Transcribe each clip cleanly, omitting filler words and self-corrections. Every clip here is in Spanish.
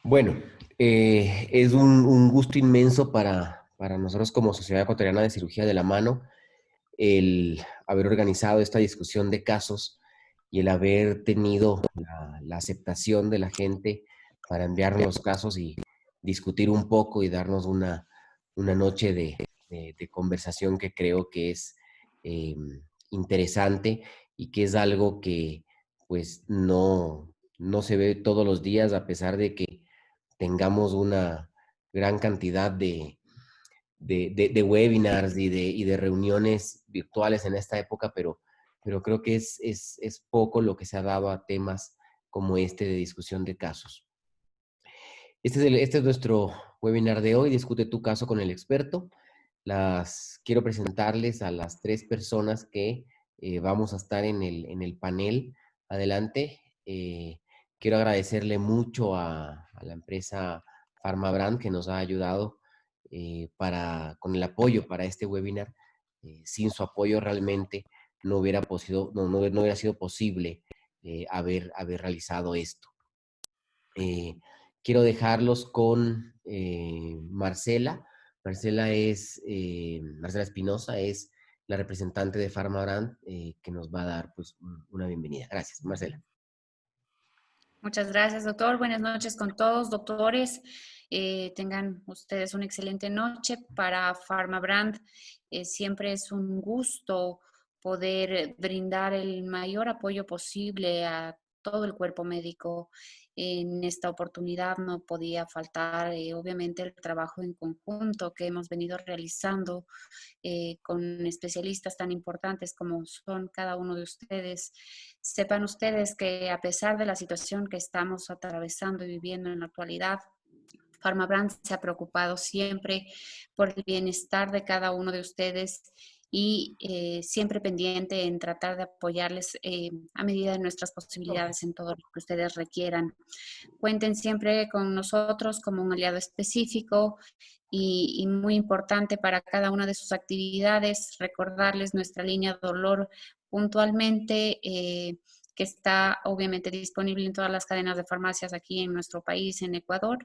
Bueno, es un gusto inmenso para nosotros como Sociedad Ecuatoriana de Cirugía de la Mano el haber organizado esta discusión de casos y el haber tenido la aceptación de la gente para enviarnos los casos y discutir un poco y darnos una noche de conversación que creo que es eh, interesante y que es algo que pues no se ve todos los días a pesar de que tengamos una gran cantidad de webinars y de reuniones virtuales en esta época, pero creo que es poco lo que se ha dado a temas como este de discusión de casos. Este es nuestro webinar de hoy, Discute tu caso con el experto. Quiero presentarles a las tres personas que vamos a estar en el panel. Adelante. Quiero agradecerle mucho a la empresa PharmaBrand que nos ha ayudado con el apoyo para este webinar. Sin su apoyo realmente no hubiera sido posible haber realizado esto. Eh, Quiero dejarlos con Marcela. Marcela Espinosa es la representante de PharmaBrand que nos va a dar pues una bienvenida. Gracias, Marcela. Muchas gracias, doctor. Buenas noches con todos, doctores. Tengan ustedes una excelente noche. Para PharmaBrand siempre es un gusto poder brindar el mayor apoyo posible a todo el cuerpo médico. En esta oportunidad no podía faltar, obviamente, el trabajo en conjunto que hemos venido realizando con especialistas tan importantes como son cada uno de ustedes. Sepan ustedes que a pesar de la situación que estamos atravesando y viviendo en la actualidad, PharmaBrand se ha preocupado siempre por el bienestar de cada uno de ustedes y siempre pendiente en tratar de apoyarles a medida de nuestras posibilidades en todo lo que ustedes requieran. Cuenten siempre con nosotros como un aliado específico y muy importante para cada una de sus actividades, recordarles nuestra línea dolor puntualmente, que está obviamente disponible en todas las cadenas de farmacias aquí en nuestro país, en Ecuador,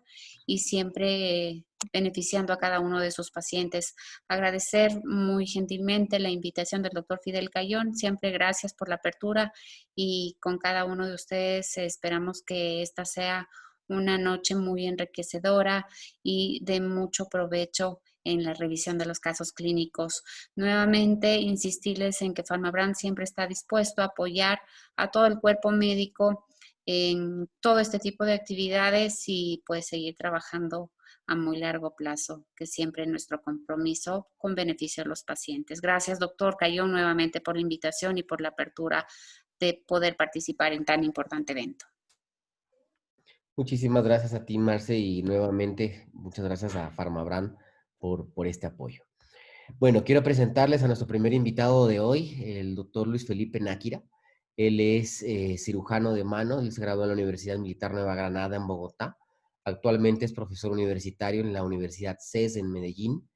y siempre beneficiando a cada uno de sus pacientes. Agradecer muy gentilmente la invitación del doctor Fidel Cayón. Siempre gracias por la apertura y con cada uno de ustedes esperamos que esta sea una noche muy enriquecedora y de mucho provecho en la revisión de los casos clínicos. Nuevamente, insistirles en que PharmaBrand siempre está dispuesto a apoyar a todo el cuerpo médico en todo este tipo de actividades y pues seguir trabajando a muy largo plazo, que siempre es nuestro compromiso con beneficio de los pacientes. Gracias, doctor Cayón, nuevamente por la invitación y por la apertura de poder participar en tan importante evento. Muchísimas gracias a ti, Marce, y nuevamente muchas gracias a PharmaBrand por este apoyo. Bueno, quiero presentarles a nuestro primer invitado de hoy, el doctor Luis Felipe Náquira. Él es cirujano de mano, él se graduó en la Universidad Militar Nueva Granada en Bogotá. Actualmente es profesor universitario en la Universidad CES en Medellín.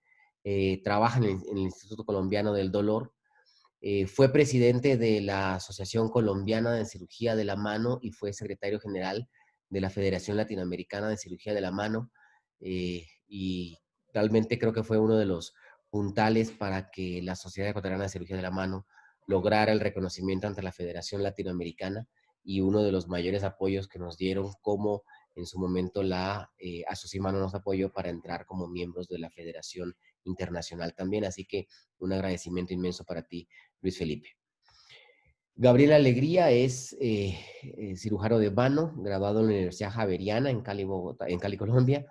Trabaja en el Instituto Colombiano del Dolor. Fue presidente de la Asociación Colombiana de Cirugía de la Mano y fue secretario general de la Federación Latinoamericana de Cirugía de la Mano. Y realmente creo que fue uno de los puntales para que la Sociedad Ecuatoriana de Cirugía de la Mano lograra el reconocimiento ante la Federación Latinoamericana y uno de los mayores apoyos que nos dieron, como en su momento la Asocimano nos apoyó para entrar como miembros de la Federación Internacional también. Así que un agradecimiento inmenso para ti, Luis Felipe. Gabriel Alegría es cirujano de mano, graduado en la Universidad Javeriana en Cali, Bogotá, en Cali, Colombia.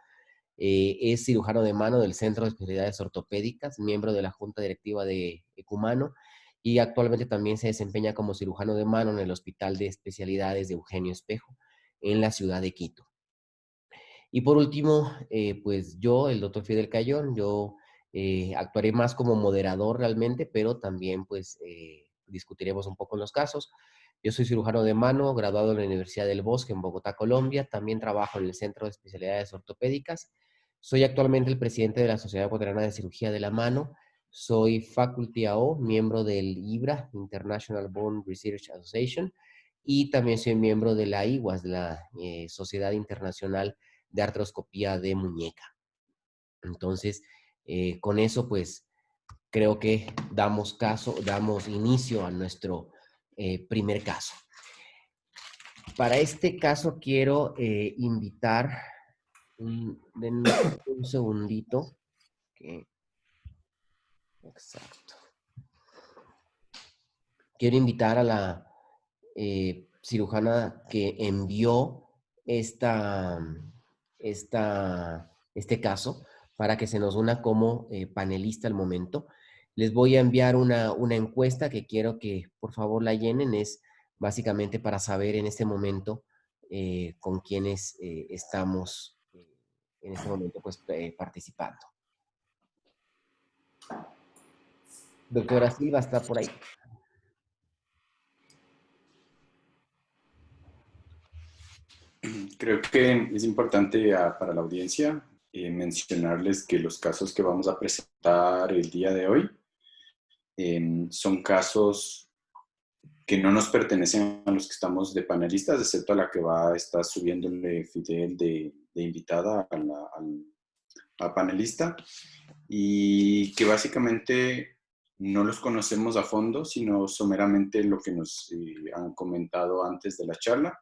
Es cirujano de mano del Centro de Especialidades Ortopédicas, miembro de la Junta Directiva de Ecumano y actualmente también se desempeña como cirujano de mano en el Hospital de Especialidades de Eugenio Espejo en la ciudad de Quito. Y por último, pues yo, el doctor Fidel Cayón, yo actuaré más como moderador realmente, pero también pues discutiremos un poco los casos. Yo soy cirujano de mano, graduado en la Universidad del Bosque en Bogotá, Colombia. También trabajo en el Centro de Especialidades Ortopédicas. Soy actualmente el presidente de la Sociedad Ecuatoriana de Cirugía de la Mano. Soy Faculty AO, miembro del IBRA, International Bone Research Association, y también soy miembro de la IWAS, la Sociedad Internacional de artroscopía de muñeca. Entonces, con eso, pues, creo que damos inicio a nuestro primer caso. Para este caso quiero invitar, denme un segundito. Okay. Exacto. Quiero invitar a la cirujana que envió este caso para que se nos una como panelista al momento. Les voy a enviar una encuesta que quiero que por favor la llenen. Es básicamente para saber en este momento con quiénes estamos en este momento pues, participando. Doctora Silva, ¿está por ahí? Creo que es importante para la audiencia mencionarles que los casos que vamos a presentar el día de hoy son casos que no nos pertenecen a los que estamos de panelistas, excepto a la que va a estar subiéndole Fidel de invitada a panelista, y que básicamente no los conocemos a fondo, sino someramente lo que nos han comentado antes de la charla.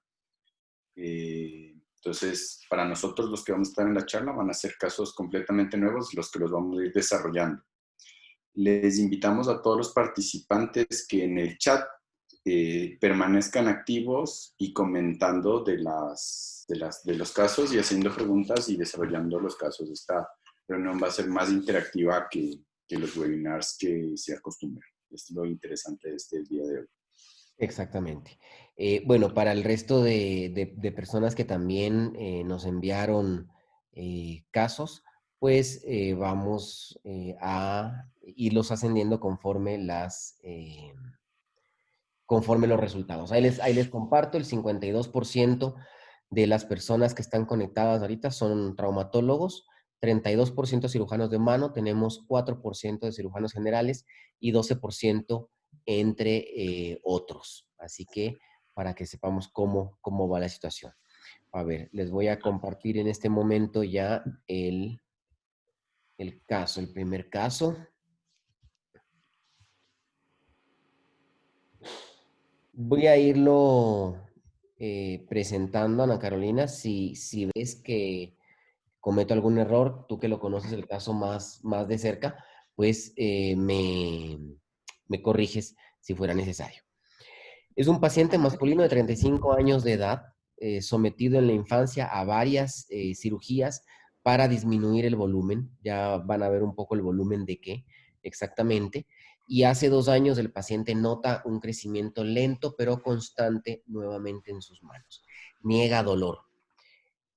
Entonces, para nosotros los que vamos a estar en la charla van a ser casos completamente nuevos, los que los vamos a ir desarrollando. Les invitamos a todos los participantes que en el chat permanezcan activos y comentando de los casos y haciendo preguntas y desarrollando los casos. Esta reunión va a ser más interactiva que los webinars que se acostumbran. Es lo interesante de este día de hoy. Exactamente. Bueno, para el resto de personas que también nos enviaron casos, pues vamos a irlos ascendiendo conforme los resultados. Ahí les comparto, el 52% de las personas que están conectadas ahorita son traumatólogos, 32% cirujanos de mano, tenemos 4% de cirujanos generales y 12% entre otros. Así que para que sepamos cómo va la situación. A ver, les voy a compartir en este momento ya el caso, el primer caso. Voy a irlo presentando, Ana Carolina. Si ves que cometo algún error, tú que lo conoces el caso más de cerca, pues me corriges si fuera necesario. Es un paciente masculino de 35 años de edad, sometido en la infancia a varias cirugías para disminuir el volumen. Ya van a ver un poco el volumen de qué exactamente. Y hace 2 años el paciente nota un crecimiento lento pero constante nuevamente en sus manos. Niega dolor.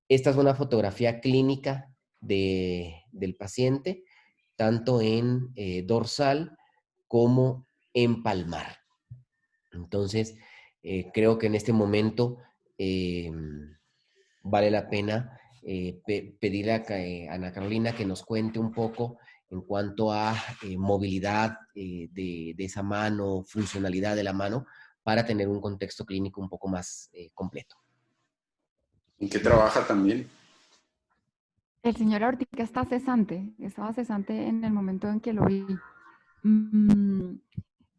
Esta es una fotografía clínica del paciente, tanto en dorsal como en palmar. Entonces, creo que en este momento vale la pena pedirle a Ana Carolina que nos cuente un poco en cuanto a movilidad de esa mano, funcionalidad de la mano, para tener un contexto clínico un poco más completo. ¿En qué trabaja también? El señor ahorita estaba cesante en el momento en que lo vi.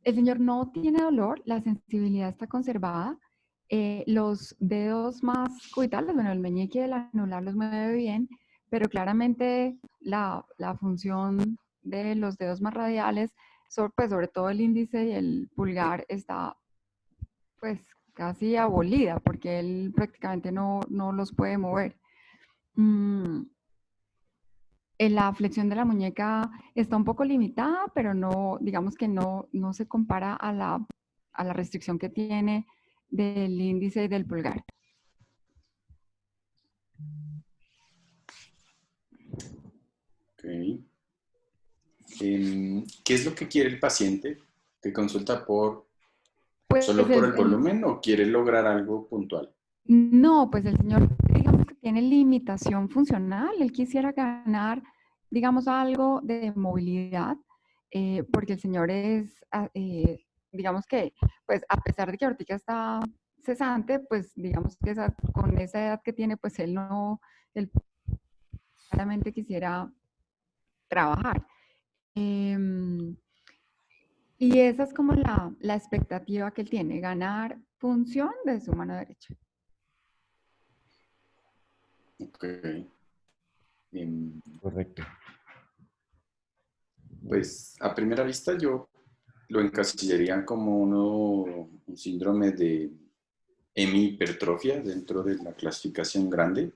El señor no tiene dolor, la sensibilidad está conservada. Los dedos más cubitales, bueno, el meñique y el anular los mueve bien, pero claramente la función de los dedos más radiales, pues sobre todo el índice y el pulgar, está pues casi abolida porque él prácticamente no los puede mover. La flexión de la muñeca está un poco limitada, pero no, digamos que no se compara a la restricción que tiene del índice y del pulgar. Ok. ¿Qué es lo que quiere el paciente? ¿Que consulta Pues solo por el volumen o quiere lograr algo puntual? No, pues el señor, digamos que tiene limitación funcional. Él quisiera ganar, digamos, algo de movilidad, porque el señor es, digamos que, pues a pesar de que ahorita está cesante, pues digamos que con esa edad que tiene, pues él no el claramente quisiera trabajar. Y esa es como la expectativa que él tiene, ganar función de su mano derecha. Ok. Em, Correcto. Pues a primera vista yo lo encasillaría como un síndrome de hemihipertrofia dentro de la clasificación grande,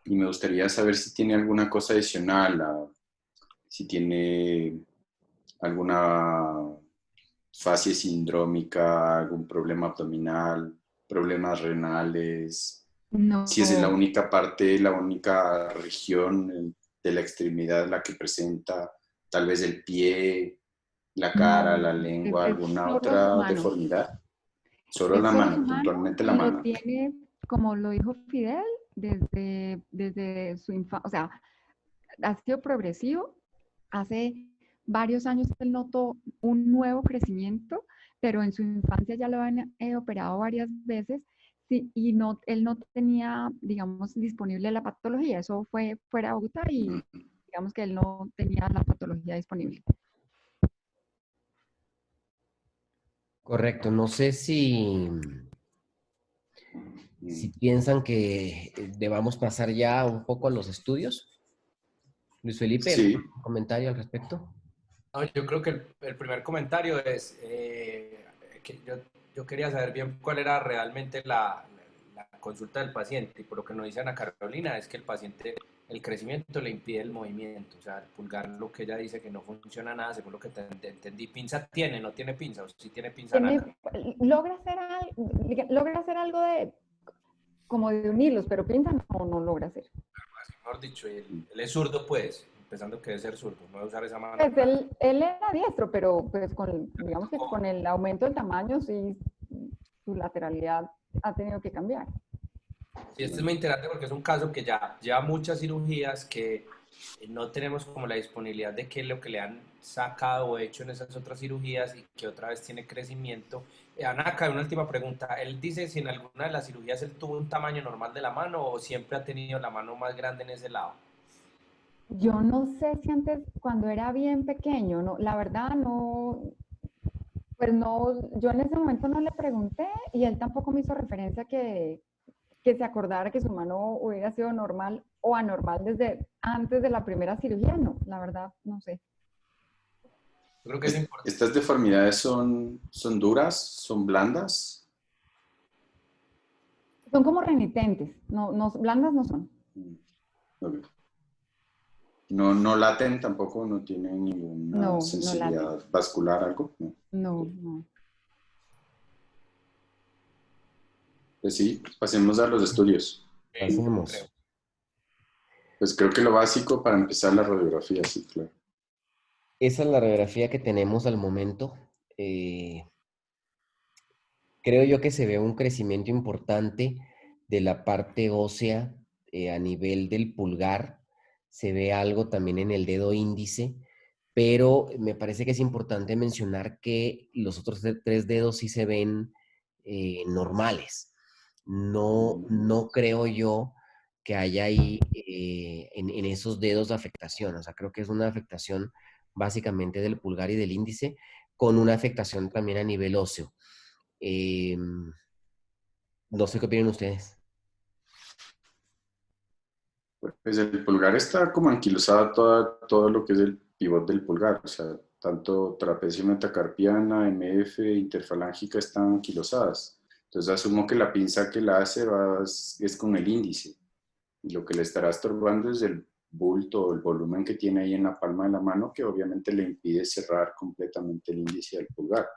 y me gustaría saber si tiene alguna cosa adicional, si tiene alguna fase sindrómica, algún problema abdominal, problemas renales, si esa es la No, única parte, la única región de la extremidad la que presenta, tal vez el pie, la cara, no, la lengua, es alguna solo su otra mano. deformidad. Solo Es la solo su mano, mano puntualmente la y lo mano. tiene, como lo dijo Fidel, desde su infancia, o sea, ha sido progresivo. Hace varios años él notó un nuevo crecimiento, pero en su infancia ya lo han operado varias veces, sí, y no, él no tenía, digamos, disponible la patología. Eso fue fuera de Bogotá y digamos que él no tenía la patología disponible. Correcto. No sé si piensan que debamos pasar ya un poco a los estudios. Luis Felipe, ¿algún Sí, comentario al respecto? No, yo creo que el primer comentario es que yo quería saber bien cuál era realmente la consulta del paciente, y por lo que nos dice Ana Carolina es que el paciente, el crecimiento le impide el movimiento, o sea, el pulgar, lo que ella dice que no funciona nada, según lo que entendí. ¿Pinza tiene, no tiene pinza, o si tiene pinza Ana? Logra hacer algo de como de unirlos, pero piensa no logra hacer. Mejor dicho, él es zurdo, pues, empezando que debe ser zurdo, no debe usar esa mano. Pues él era diestro, pero pues digamos que con el aumento del tamaño sí su lateralidad ha tenido que cambiar. Sí, esto es muy interesante porque es un caso que ya lleva muchas cirugías, que no tenemos como la disponibilidad de qué es lo que le han sacado o hecho en esas otras cirugías, y que otra vez tiene crecimiento. Ana, acá una última pregunta. Él dice si en alguna de las cirugías él tuvo un tamaño normal de la mano o siempre ha tenido la mano más grande en ese lado. Yo no sé si antes, cuando era bien pequeño, no, la verdad no, pues no, yo en ese momento no le pregunté y él tampoco me hizo referencia que se acordara que su mano hubiera sido normal o anormal desde antes de la primera cirugía. No, la verdad no sé. Yo creo que es importante. ¿estas deformidades son duras, son blandas? Son como renitentes, no, blandas no son. Ok. No laten tampoco, no tienen ninguna No laten. sensibilidad vascular, algo. No. No. Pues sí, pasemos a los estudios. Pasemos. Pues creo que lo básico para empezar la radiografía, sí, claro. Esa es la radiografía que tenemos al momento. Creo yo que se ve un crecimiento importante de la parte ósea a nivel del pulgar. Se ve algo también en el dedo índice, pero me parece que es importante mencionar que los otros tres dedos sí se ven normales. No creo yo que haya ahí en esos dedos afectación. O sea, creo que es una afectación básicamente del pulgar y del índice, con una afectación también a nivel óseo. No sé qué opinan ustedes. Pues el pulgar está como anquilosado todo lo que es el pivot del pulgar, o sea, tanto trapecio metacarpiana, MF, interfalángica están anquilosadas. Entonces asumo que la pinza que la hace es con el índice, y lo que le estará estorbando es el bulto o el volumen que tiene ahí en la palma de la mano, que obviamente le impide cerrar completamente el índice del pulgar.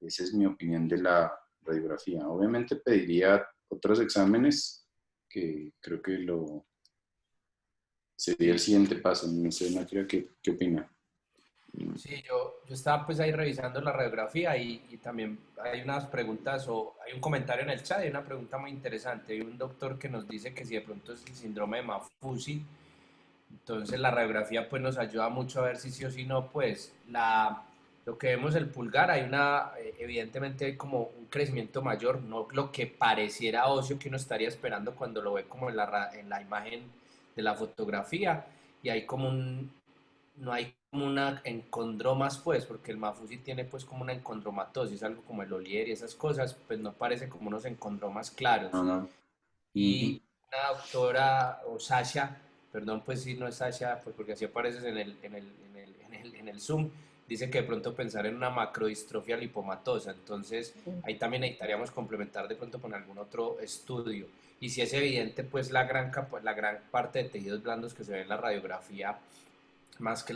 Esa es mi opinión de la radiografía. Obviamente pediría otros exámenes, que creo que sería el siguiente paso. No sé, Nakia, ¿qué opina? Sí, yo estaba pues ahí revisando la radiografía, y también hay unas preguntas, o hay un comentario en el chat, hay una pregunta muy interesante. Hay un doctor que nos dice que si de pronto es el síndrome de Maffucci. Entonces la radiografía pues nos ayuda mucho a ver si sí o si no, pues Lo que vemos el pulgar, hay evidentemente hay como un crecimiento mayor, no lo que pareciera óseo que uno estaría esperando cuando lo ve como en la imagen de la fotografía, y hay como no hay como una encondromas pues, porque el mafú sí tiene pues como una encondromatosis, algo como el Olier y esas cosas, pues no parece como unos encondromas No, claros. no. Y una doctora, o Sasha, perdón, pues si no es Sasha, pues porque así apareces en el Zoom, dice que de pronto pensar en una macrodistrofia lipomatosa, entonces ahí también necesitaríamos complementar de pronto con algún otro estudio. Y si es evidente, pues la gran parte de tejidos blandos que se ve en la radiografía, más que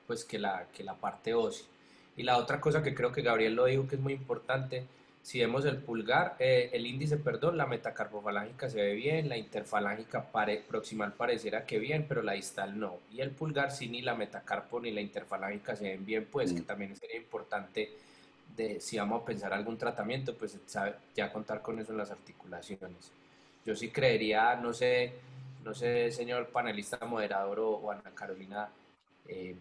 pues que la parte ósea. Y la otra cosa que creo que Gabriel lo dijo que es muy importante, si vemos el pulgar, el índice, perdón, la metacarpofalángica se ve bien, la interfalángica proximal pareciera que bien, pero la distal no. Y el pulgar sí, ni la metacarpo ni la interfalángica se ven bien, pues que también sería importante si vamos a pensar algún tratamiento, pues ya contar con eso en las articulaciones. Yo sí creería, no sé, señor panelista moderador o Ana Carolina, eh,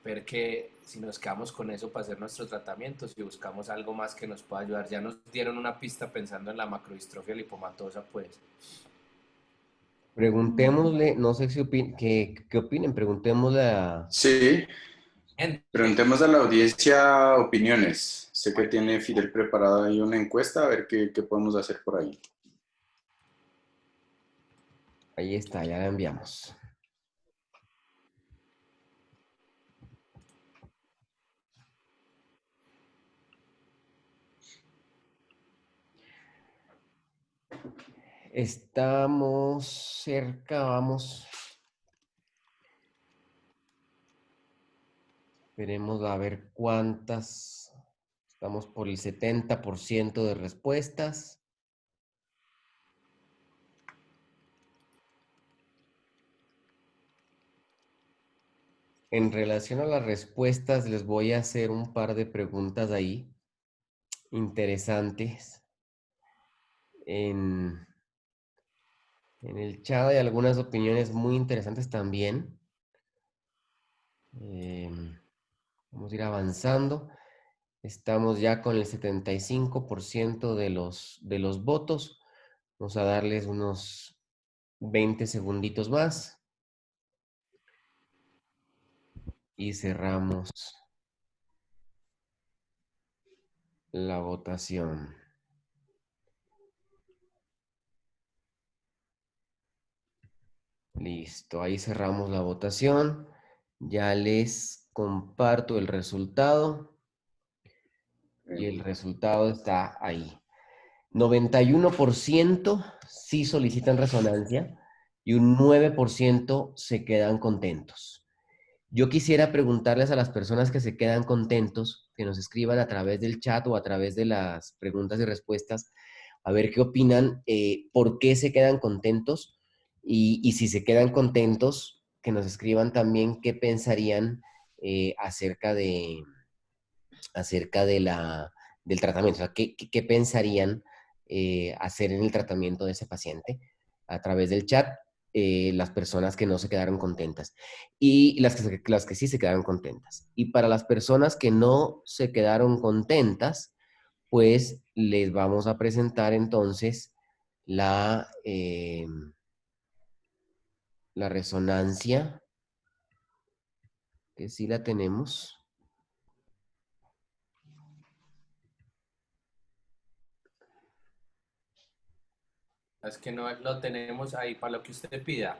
ver que si nos quedamos con eso para hacer nuestros tratamientos y buscamos algo más que nos pueda ayudar. Ya nos dieron una pista pensando en la macrodistrofia lipomatosa, pues. Preguntémosle, no sé si qué opinen, preguntémosle a... Sí, Gente, preguntemos a la audiencia opiniones. Sé que tiene Fidel preparado ahí una encuesta, a ver qué podemos hacer por ahí. Ahí está, ya la enviamos. Estamos cerca, vamos. Esperemos a ver cuántas. Estamos por el 70% de respuestas. En relación a las respuestas, les voy a hacer un par de preguntas ahí interesantes. En el chat hay algunas opiniones muy interesantes también. Vamos a ir avanzando. Estamos ya con el 75% de los votos. Vamos a darles unos 20 segunditos más. Y cerramos la votación. Listo, ahí cerramos la votación. Ya les comparto el resultado. Y el resultado está ahí. 91% sí solicitan resonancia y un 9% se quedan contentos. Yo quisiera preguntarles a las personas que se quedan contentos, que nos escriban a través del chat o a través de las preguntas y respuestas, a ver qué opinan, por qué se quedan contentos y si se quedan contentos, que nos escriban también qué pensarían acerca del tratamiento, o sea, qué pensarían hacer en el tratamiento de ese paciente a través del chat, las personas que no se quedaron contentas y las que sí se quedaron contentas. Y para las personas que no se quedaron contentas, pues les vamos a presentar entonces la resonancia, que sí la tenemos. es que no lo tenemos ahí para lo que usted pida.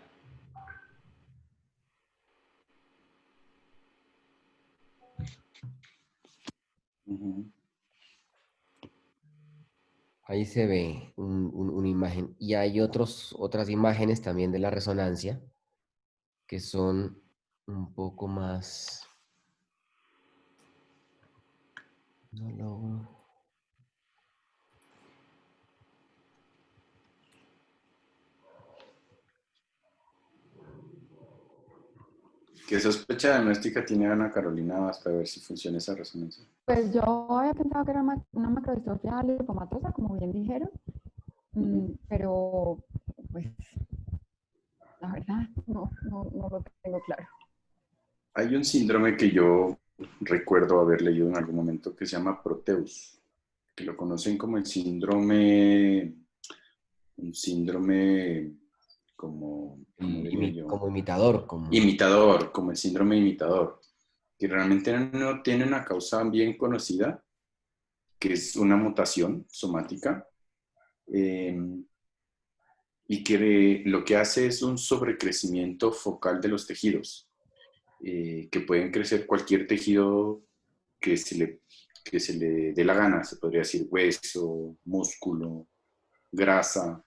Ahí se ve una imagen. Y hay otras imágenes también de la resonancia que son un poco más... No logro. ¿Qué sospecha diagnóstica tiene Ana Carolina hasta ver si funciona esa resonancia? Pues yo había pensado que era una macrodistrofia lipomatosa, como bien dijeron, pero pues la verdad no lo tengo claro. Hay un síndrome que yo recuerdo haber leído en algún momento que se llama Proteus, que lo conocen como el síndrome, un síndrome como diría yo, Como imitador, como... imitador, como el síndrome imitador, que realmente no tiene una causa bien conocida, que es una mutación somática, eh, y que lo que hace es un sobrecrecimiento focal de los tejidos, que pueden crecer cualquier tejido que se le, que se le dé la gana, se podría decir hueso, músculo, grasa,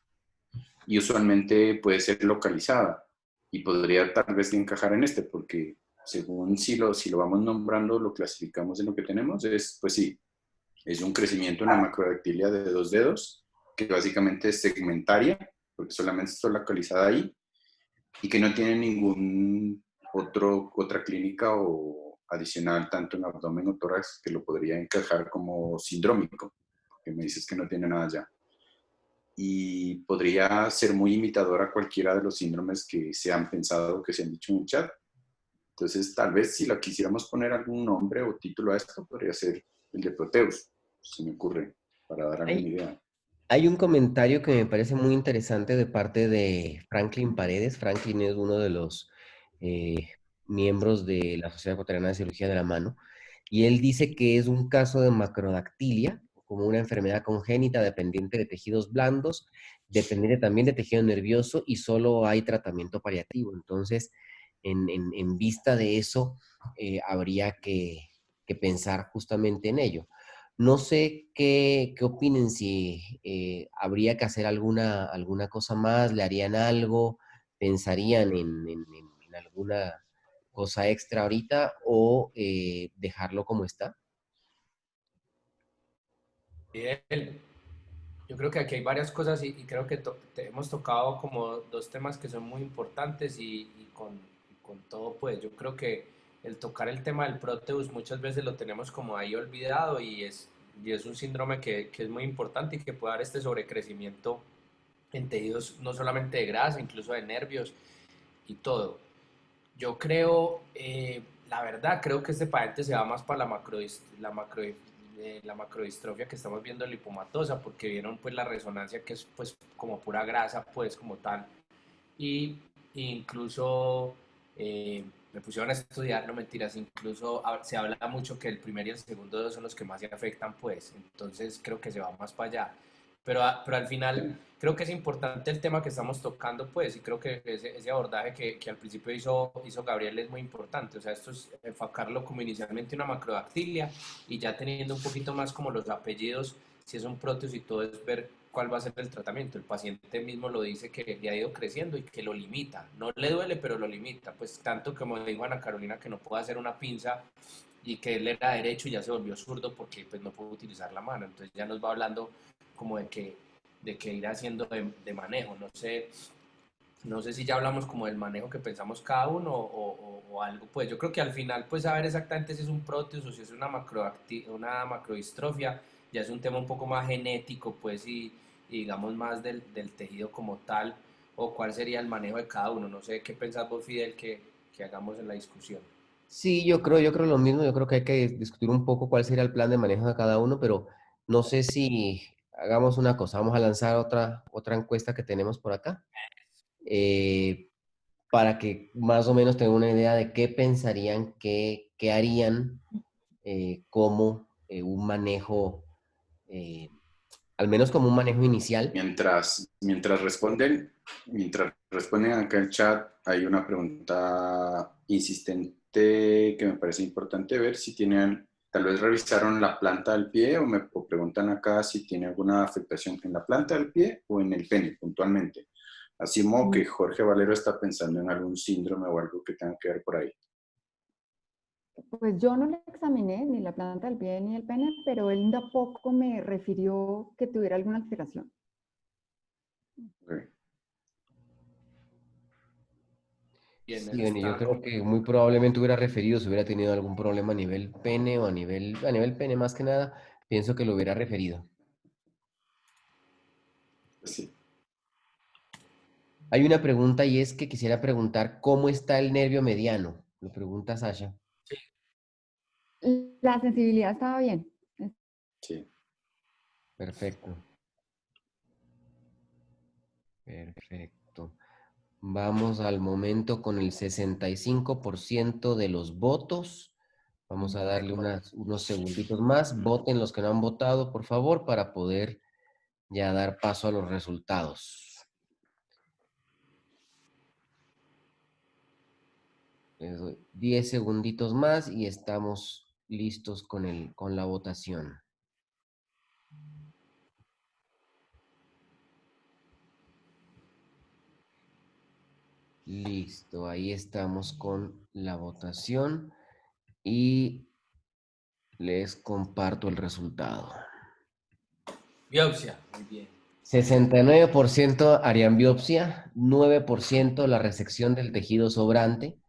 y usualmente puede ser localizada y podría tal vez encajar en este, porque según si lo vamos nombrando, lo clasificamos en lo que tenemos, pues sí, es un crecimiento en la macrodactilia de 2 dedos, que básicamente es segmentaria, porque solamente está localizada ahí, y que no tiene ningún otra clínica o adicional, tanto en abdomen o tórax, que lo podría encajar como sindrómico, que me dices que no tiene nada ya. Y podría ser muy imitador a cualquiera de los síndromes que se han pensado, que se han dicho en el chat. Entonces, tal vez si la quisiéramos poner algún nombre o título a esto, podría ser el de Proteus, se me ocurre, para dar alguna Hay, idea. hay un comentario que me parece muy interesante de parte de Franklin Paredes. Franklin es uno de los eh, miembros de la Sociedad Ecuatoriana de Cirugía de la Mano, y él dice que es un caso de macrodactilia, como una enfermedad congénita dependiente de tejidos blandos, dependiente también de tejido nervioso, y solo hay tratamiento paliativo. Entonces, en vista de eso, habría que pensar justamente en ello. No sé qué opinen, si habría que hacer alguna cosa más, le harían algo, pensarían en alguna cosa extra ahorita, o dejarlo como está. Bien. Yo creo que aquí hay varias cosas y creo que hemos tocado como dos temas que son muy importantes y con todo, pues yo creo que el tocar el tema del Proteus muchas veces lo tenemos como ahí olvidado y es un síndrome que es muy importante y que puede dar este sobrecrecimiento en tejidos no solamente de grasa, incluso de nervios y todo. Yo creo, la verdad, creo que este paciente se va más para la macrodistrofia que estamos viendo lipomatosa, porque vieron pues la resonancia que es pues como pura grasa, pues como tal. Y incluso me pusieron a estudiar, no mentiras, incluso se habla mucho que el primer y el segundo dedo son los que más se afectan, pues, entonces creo que se va más para allá. Pero al final creo que es importante el tema que estamos tocando, pues, y creo que ese abordaje que al principio hizo Gabriel es muy importante, o sea, esto es enfocarlo como inicialmente una macrodactilia y ya teniendo un poquito más como los apellidos, si es un prótesis y todo, es ver cuál va a ser el tratamiento. El paciente mismo lo dice que le ha ido creciendo y que lo limita. No le duele, pero lo limita. Pues tanto como dijo Ana Carolina que no puede hacer una pinza y que él era derecho y ya se volvió zurdo porque pues no puede utilizar la mano. Entonces ya nos va hablando como de que ir haciendo de manejo. No sé si ya hablamos como del manejo que pensamos cada uno o algo. Pues yo creo que al final, pues saber exactamente si es un prótesis o si es una macrodistrofia, ya es un tema un poco más genético, pues, y digamos más del tejido como tal, o cuál sería el manejo de cada uno. No sé qué pensás vos, Fidel, que hagamos en la discusión. Sí, yo creo lo mismo. Yo creo que hay que discutir un poco cuál sería el plan de manejo de cada uno, pero no sé si hagamos una cosa. Vamos a lanzar otra encuesta que tenemos por acá, eh, para que más o menos tengan una idea de qué pensarían, qué harían, como un manejo, eh, al menos como un manejo inicial. Mientras responden acá en el chat, hay una pregunta insistente que me parece importante ver si tienen, tal vez revisaron la planta del pie o preguntan acá si tiene alguna afectación en la planta del pie o en el pene puntualmente. Así como que Jorge Valero está pensando en algún síndrome o algo que tenga que ver por ahí. Pues yo no le examiné ni la planta del pie ni el pene, pero él de a poco me refirió que tuviera alguna alteración. Okay. Bien, Sí, eso bueno, yo está creo como... que muy probablemente hubiera referido, si hubiera tenido algún problema a nivel pene o a nivel pene más que nada, pienso que lo hubiera referido. Pues sí. Hay una pregunta, y es que quisiera preguntar cómo está el nervio mediano. Lo pregunta Sasha. La sensibilidad estaba bien. Sí. Perfecto. Perfecto. Vamos al momento con el 65% de los votos. Vamos a darle unos segunditos más. Voten los que no han votado, por favor, para poder ya dar paso a los resultados. Les doy 10 segunditos más y estamos listos con la votación. Listo, ahí estamos con la votación y les comparto el resultado. Biopsia. Muy bien. 69% harían biopsia, 9% la resección del tejido sobrante,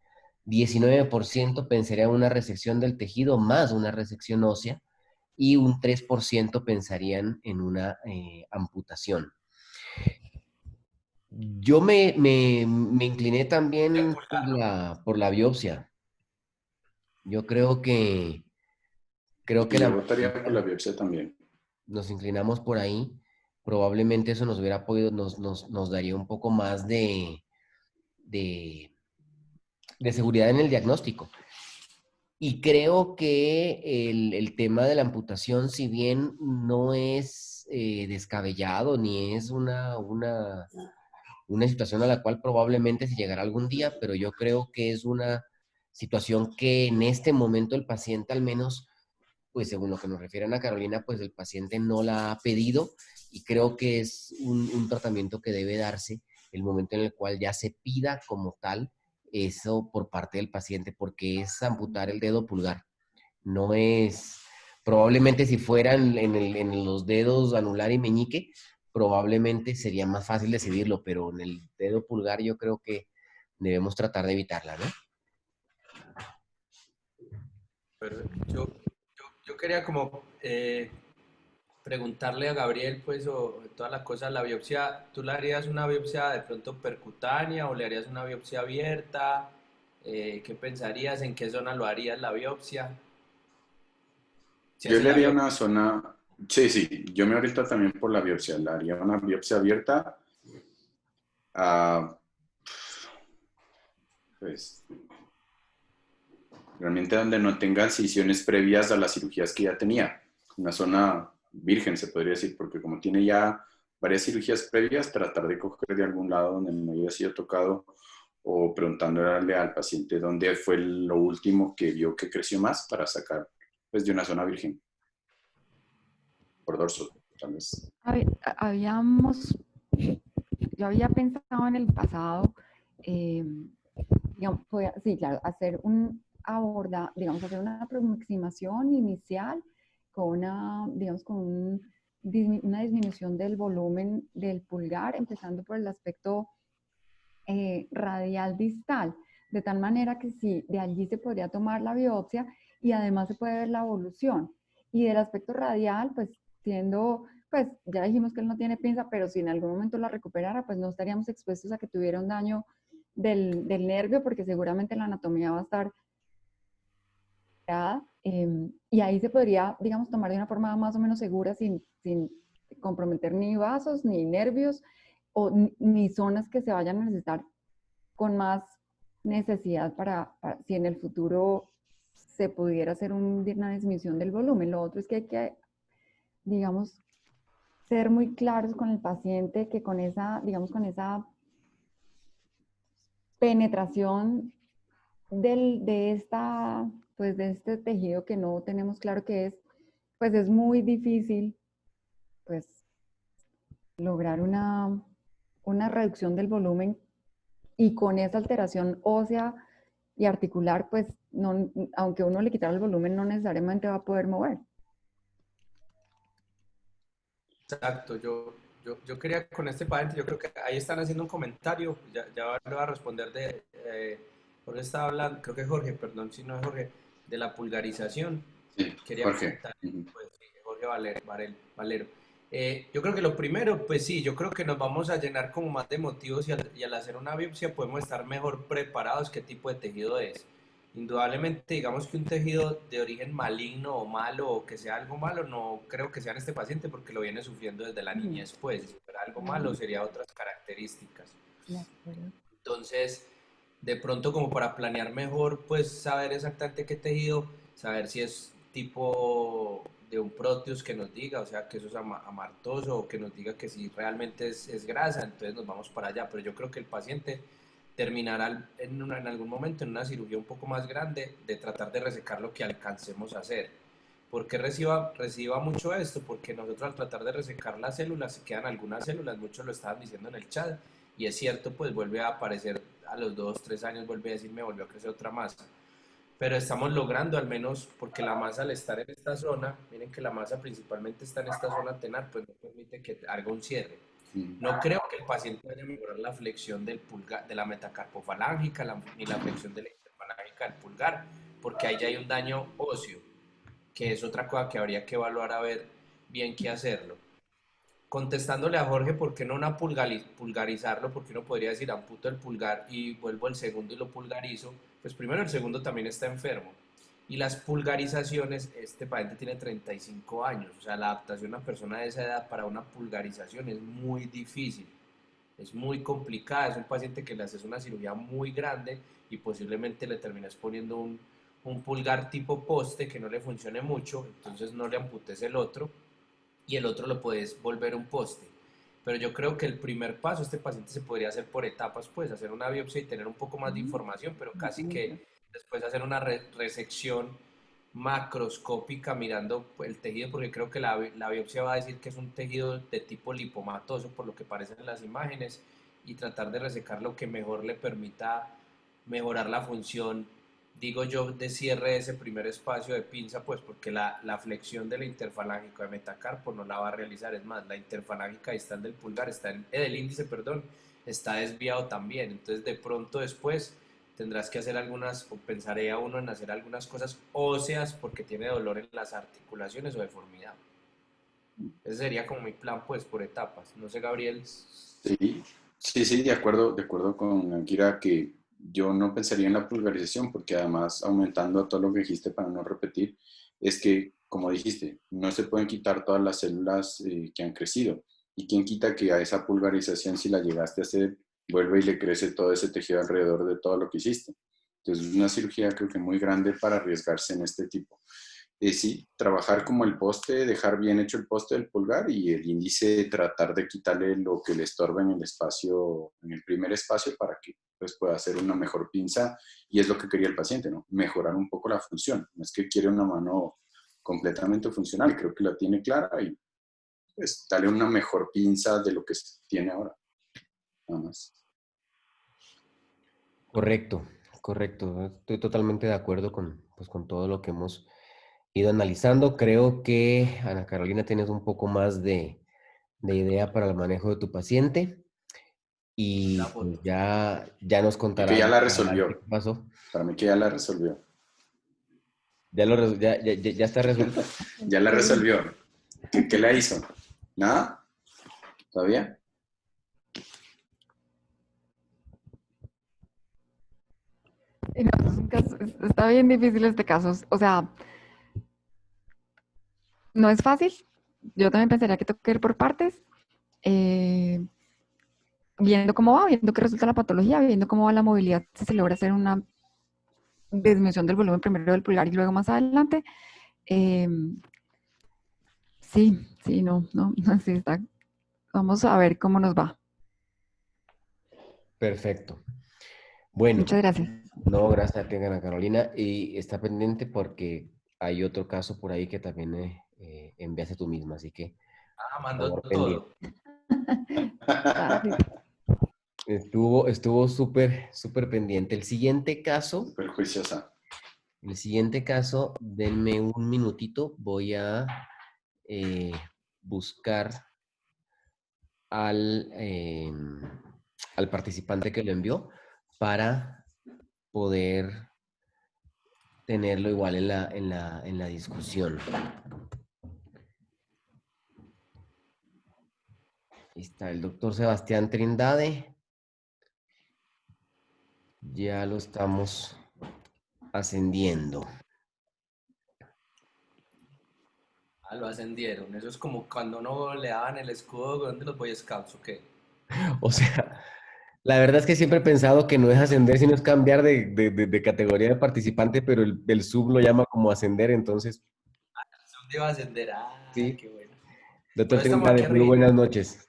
19% pensaría en una resección del tejido más una resección ósea y un 3% pensarían en una amputación. Yo me incliné también por la biopsia. Yo creo que Y la yo votaría por la mayoría biopsia también. nos inclinamos por ahí. Probablemente eso nos hubiera podido, nos daría un poco más de seguridad en el diagnóstico. Y creo que el tema de la amputación, si bien no es descabellado ni es una situación a la cual probablemente se llegará algún día, pero yo creo que es una situación que en este momento el paciente al menos, pues según lo que nos refieren a Carolina, pues el paciente no la ha pedido y creo que es un tratamiento que debe darse el momento en el cual ya se pida como tal eso por parte del paciente, porque es amputar el dedo pulgar. No es, probablemente si fueran en los dedos anular y meñique, probablemente sería más fácil decidirlo, pero en el dedo pulgar yo creo que debemos tratar de evitarla, ¿no? Pero yo quería como preguntarle a Gabriel, pues, o todas las cosas, la biopsia, ¿tú le harías una biopsia de pronto percutánea o le harías una biopsia abierta? ¿Qué pensarías? ¿En qué zona lo harías la biopsia? Si Yo haces le la haría biopsia. una zona, sí, yo me oriento también por la biopsia, le haría una biopsia abierta, pues realmente donde no tenga incisiones previas a las cirugías que ya tenía, una zona virgen se podría decir, porque como tiene ya varias cirugías previas, tratar de coger de algún lado donde no haya sido tocado o preguntándole al paciente dónde fue lo último que vio que creció más para sacar pues de una zona virgen, por dorso, tal vez. Habíamos, yo había pensado en el pasado, eh, digamos, sí, claro, digamos, hacer una aproximación inicial con una, digamos, una disminución del volumen del pulgar, empezando por el aspecto radial distal, de tal manera que sí, de allí se podría tomar la biopsia y además se puede ver la evolución. Y del aspecto radial, pues pues ya dijimos que él no tiene pinza, pero si en algún momento la recuperara, pues no estaríamos expuestos a que tuviera un daño del nervio, porque seguramente la anatomía va a estar y ahí se podría, digamos, tomar de una forma más o menos segura sin comprometer ni vasos, ni nervios, ni zonas que se vayan a necesitar con más necesidad para si en el futuro se pudiera hacer una disminución del volumen. Lo otro es que hay que, digamos, ser muy claros con el paciente que con esa, digamos, con esa penetración pues de este tejido que no tenemos claro qué es, pues es muy difícil, pues, lograr una reducción del volumen y con esa alteración ósea y articular, pues, no, aunque uno le quitara el volumen, no necesariamente va a poder mover. Exacto, yo quería con este paciente, yo creo que ahí están haciendo un comentario, ya le voy a responder Jorge estaba hablando, creo que Jorge, perdón si no es Jorge, de la pulgarización. Sí, Quería Jorge. comentar, pues, sí, Jorge Valero. Yo creo que lo primero, pues sí, yo creo que nos vamos a llenar como más de motivos y al hacer una biopsia podemos estar mejor preparados qué tipo de tejido es. Indudablemente, digamos que un tejido de origen maligno o malo o que sea algo malo, no creo que sea en este paciente porque lo viene sufriendo desde la Ujú. niñez, pues, si fuera algo malo Ujú. sería otras características. De acuerdo. Entonces, de pronto como para planear mejor, pues saber exactamente qué tejido, saber si es tipo de un Proteus que nos diga, o sea, que eso es amartoso o que nos diga que si realmente es grasa, entonces nos vamos para allá. Pero yo creo que el paciente terminará en algún momento en una cirugía un poco más grande de tratar de resecar lo que alcancemos a hacer. ¿Por qué reciba mucho esto? Porque nosotros al tratar de resecar las células, se quedan algunas células, muchos lo estaban diciendo en el chat, y es cierto, pues vuelve a aparecer a los 2, 3 años, vuelve a decir, me volvió a crecer otra masa. Pero estamos logrando al menos, porque la masa al estar en esta zona, miren que la masa principalmente está en esta zona tenar, pues no permite que haga un cierre. No creo que el paciente vaya a mejorar la flexión del pulgar, de la metacarpofalángica, ni la flexión de la interfalángica del pulgar, porque ahí ya hay un daño óseo, que es otra cosa que habría que evaluar a ver bien qué hacerlo. Contestándole a Jorge, ¿por qué no una pulgarizarlo? Porque uno podría decir, amputo el pulgar y vuelvo el segundo y lo pulgarizo. Pues primero el segundo también está enfermo. Y las pulgarizaciones, este paciente tiene 35 años, o sea, la adaptación a una persona de esa edad para una pulgarización es muy difícil, es muy complicada, es un paciente que le haces una cirugía muy grande y posiblemente le termines poniendo un pulgar tipo poste que no le funcione mucho, entonces no le amputes el otro y el otro lo puedes volver un poste. Pero yo creo que el primer paso, este paciente se podría hacer por etapas, pues hacer una biopsia y tener un poco más de Ujú. información, pero casi Listo. que después hacer una resección macroscópica mirando el tejido, porque creo que la biopsia va a decir que es un tejido de tipo lipomatoso, por lo que parecen en las imágenes, y tratar de resecar lo que mejor le permita mejorar la función, digo yo, de cierre de ese primer espacio de pinza, pues porque la flexión de la interfalángica de metacarpo no la va a realizar. Es más, la interfalángica distal del pulgar, del índice, perdón, está desviado también. Entonces, de pronto después tendrás que hacer algunas, o pensaría uno en hacer algunas cosas óseas porque tiene dolor en las articulaciones o deformidad. Ese sería como mi plan, pues, por etapas. No sé, Gabriel. Sí, sí, de acuerdo con Akira que yo no pensaría en la pulgarización porque además aumentando a todo lo que dijiste para no repetir, es que, como dijiste, no se pueden quitar todas las células que han crecido. ¿Y quién quita que a esa pulgarización, si la llegaste a hacer, vuelve y le crece todo ese tejido alrededor de todo lo que hiciste? Entonces, es una cirugía creo que muy grande para arriesgarse en este tipo. Sí, trabajar como el poste, dejar bien hecho el poste del pulgar y el índice tratar de quitarle lo que le estorba en el espacio, en el primer espacio para que pues, pueda hacer una mejor pinza y es lo que quería el paciente, ¿no? Mejorar un poco la función. No es que quiere una mano completamente funcional, creo que la tiene clara y pues darle una mejor pinza de lo que tiene ahora, nada más. Correcto, correcto. Estoy totalmente de acuerdo con, pues, con todo lo que hemos ido analizando. Creo que, Ana Carolina, tienes un poco más de idea para el manejo de tu paciente La y pues foto. ya nos Y que contarás ya más la adelante qué resolvió, pasó. para mí que ya la resolvió. Ya está resuelto. Ya la Ok. resolvió. ¿Qué la hizo? ¿Nada? ¿Todavía? Y no, es un está bien difícil este caso. O sea, no es fácil. Yo también pensaría que tengo que ir por partes, eh, viendo cómo va, viendo qué resulta la patología, viendo cómo va la movilidad, si se logra hacer una disminución del volumen primero del pulgar y luego más adelante. Eh, sí, sí, no, sí está. Vamos a ver cómo nos va. Perfecto. Bueno, Muchas gracias. no, gracias a ti, Ana Carolina. Y está pendiente porque hay otro caso por ahí que también enviaste tú misma, así que Mandó favor pendiente. todo. Gracias. Estuvo súper pendiente. Súper juiciosa. El siguiente caso, denme un minutito, voy a eh, buscar al, al participante que lo envió para poder tenerlo igual en la discusión. Ahí está el doctor Sebastián Trindade. Ya lo estamos ascendiendo. Ah, lo ascendieron. Eso es como cuando no le daban el escudo de los Boy Scouts, ¿o qué? O sea, la verdad es que siempre he pensado que no es ascender, sino es cambiar de categoría de participante, pero el sub lo llama como ascender, entonces, ¿Dónde iba a ascender? Ah, sí. qué bueno. Doctor Pero estamos Trindade, aquí muy arriba. buenas noches.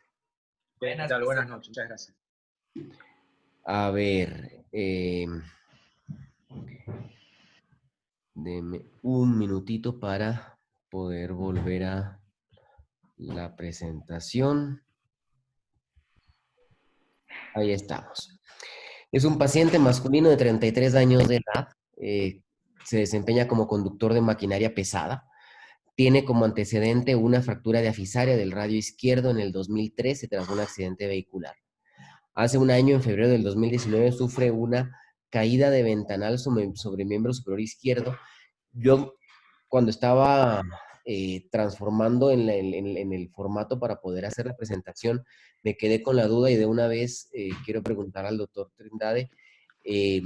¿Qué Buenas, tal? ¿cómo Buenas estás? noches, muchas gracias. A ver, deme un minutito para poder volver a la presentación. Ahí estamos. Es un paciente masculino de 33 años de edad. Se desempeña como conductor de maquinaria pesada. Tiene como antecedente una fractura diafisaria del radio izquierdo en el 2013 tras un accidente vehicular. Hace un año, en febrero del 2019, sufre una caída de ventanal sobre miembro superior izquierdo. Yo, cuando estaba transformando en el formato para poder hacer la presentación, me quedé con la duda y de una vez quiero preguntar al doctor Trindade, eh,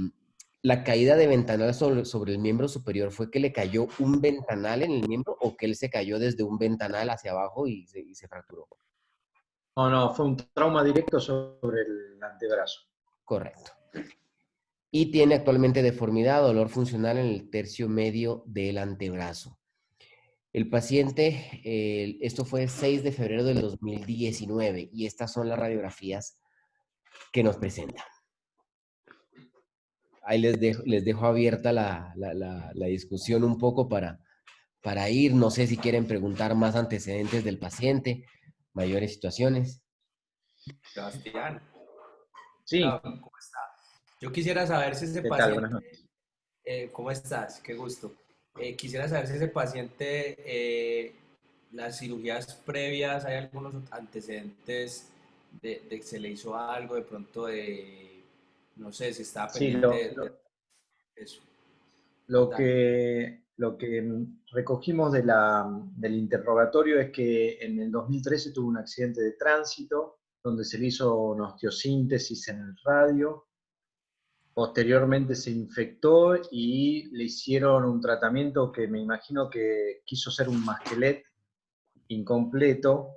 ¿la caída de ventanal sobre el miembro superior fue que le cayó un ventanal en el miembro o que él se cayó desde un ventanal hacia abajo y se fracturó? No, no, fue un trauma directo sobre el antebrazo. Correcto. Y tiene actualmente deformidad, dolor funcional en el tercio medio del antebrazo. El paciente, esto fue el 6 de febrero del 2019 y estas son las radiografías que nos presenta. Ahí les dejo abierta la discusión un poco para ir. No sé si quieren preguntar más antecedentes del paciente, mayores situaciones. Sebastián, Sí, hola, ¿cómo está? Yo quisiera saber si ese ¿qué tal? Buenas paciente, noches. ¿cómo estás? Qué gusto. Quisiera saber si ese paciente, las cirugías previas, hay algunos antecedentes de que se le hizo algo, de pronto no sé, si estaba Sí, pendiente de eso. Contame. lo que recogimos del interrogatorio es que en el 2013 tuvo un accidente de tránsito donde se le hizo una osteosíntesis en el radio. Posteriormente se infectó y le hicieron un tratamiento que me imagino que quiso ser un masquelet incompleto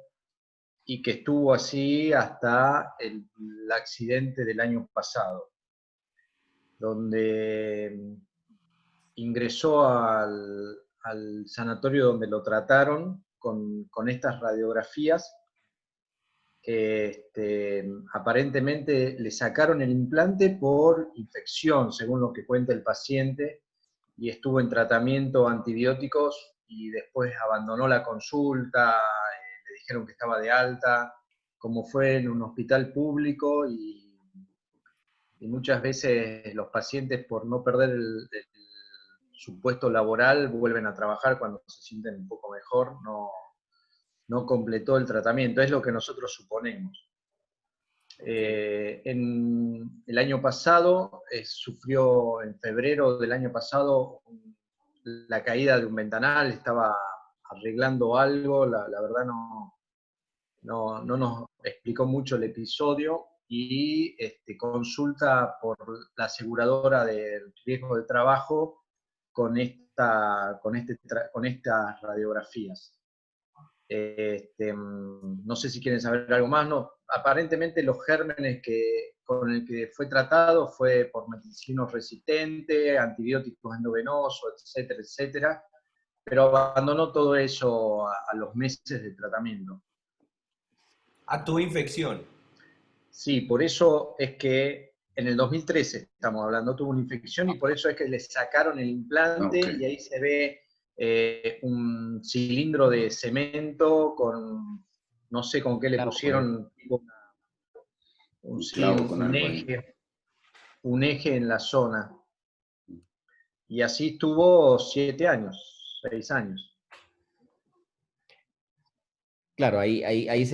y que estuvo así hasta el accidente del año pasado, donde ingresó al sanatorio donde lo trataron con estas radiografías. Aparentemente le sacaron el implante por infección, según lo que cuenta el paciente, y estuvo en tratamiento antibióticos y después abandonó la consulta, le dijeron que estaba de alta, como fue en un hospital público y muchas veces los pacientes por no perder su puesto laboral vuelven a trabajar cuando se sienten un poco mejor, no completó el tratamiento, es lo que nosotros suponemos. En el año pasado, sufrió en febrero del año pasado la caída de un ventanal, estaba arreglando algo, la verdad no nos explicó mucho el episodio y consulta por la aseguradora del riesgo de trabajo con estas radiografías. No sé si quieren saber algo más, no. Aparentemente los gérmenes con el que fue tratado fue por meticilino resistente, antibióticos endovenosos, etcétera, etcétera, pero abandonó todo eso a los meses de tratamiento. Ah, tuvo infección. Sí, por eso es que en el 2013 estamos hablando, tuvo una infección y por eso es que le sacaron el implante y ahí se ve un cilindro de cemento con, no sé con qué le Claro, pusieron, Un clavo con algo ahí. un eje en la zona. Y así estuvo 7 años, 6 años. claro, ahí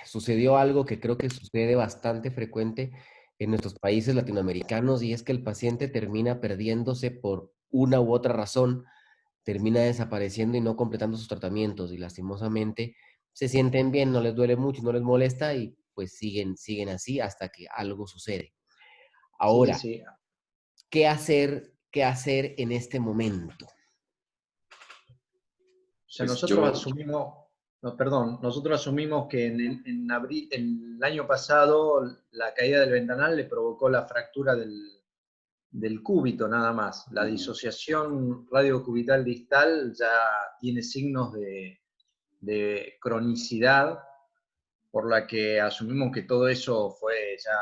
sucedió algo que creo que sucede bastante frecuente en nuestros países latinoamericanos y es que el paciente termina perdiéndose por una u otra razón, termina desapareciendo y no completando sus tratamientos y lastimosamente se sienten bien, no les duele mucho, no les molesta y pues siguen así hasta que algo sucede. Sí, Ahora, sí. ¿qué hacer qué hacer en este momento? O sea, Pues nosotros asumimos, no, perdón, nosotros asumimos que en abril, en el año pasado la caída del ventanal le provocó la fractura del cúbito nada más. La disociación radiocubital distal ya tiene signos de cronicidad, por la que asumimos que todo eso fue ya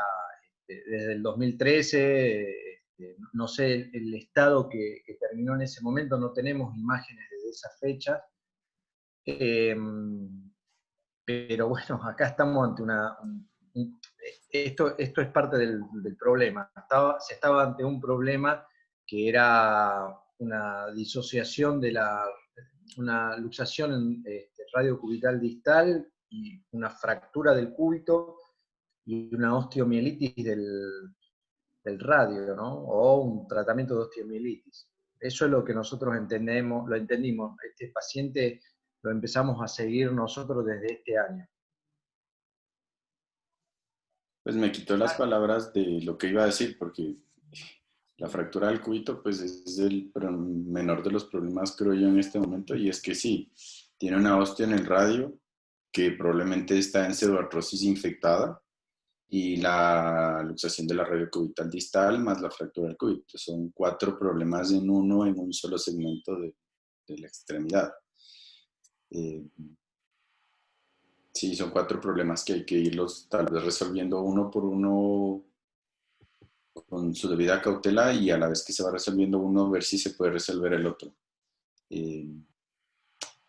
desde el 2013, no sé el estado que terminó en ese momento, no tenemos imágenes de esa fecha. Pero bueno, acá estamos ante esto es parte del problema. Se estaba ante un problema que era una disociación una luxación radiocubital distal y una fractura del cúbito y una osteomielitis del radio, ¿no? O un tratamiento de osteomielitis. Eso es lo que nosotros lo entendimos. Este paciente lo empezamos a seguir nosotros desde este año. Pues me quitó las palabras de lo que iba a decir, porque la fractura del cúbito pues es el menor de los problemas, creo yo, en este momento, y es que sí, tiene una osteo en el radio que probablemente está en pseudoartrosis infectada, y la luxación de la radiocubital distal más la fractura del cúbito. Son 4 problemas en un solo segmento de la extremidad. Sí, son 4 problemas que hay que irlos tal vez resolviendo uno por uno con su debida cautela, y a la vez que se va resolviendo uno, ver si se puede resolver el otro.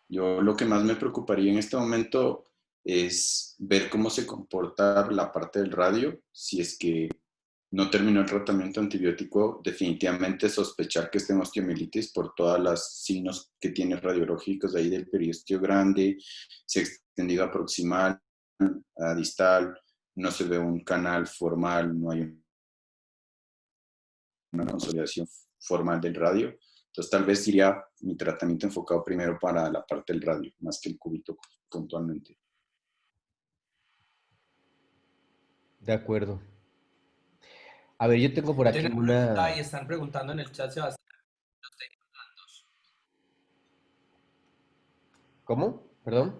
Yo lo que más me preocuparía en este momento es ver cómo se comporta la parte del radio. Si es que no terminó el tratamiento antibiótico, definitivamente sospechar que esté en osteomielitis por todos los signos que tiene radiológicos de ahí del periósteo grande, se ha extendido a proximal, a distal, no se ve un canal formal, no hay una consolidación formal del radio. Entonces tal vez iría mi tratamiento enfocado primero para la parte del radio, más que el cúbito puntualmente. De acuerdo. A ver, yo tengo por aquí Tiene una pregunta una... y están preguntando en el chat, Sebastián. ¿Cómo? ¿Perdón?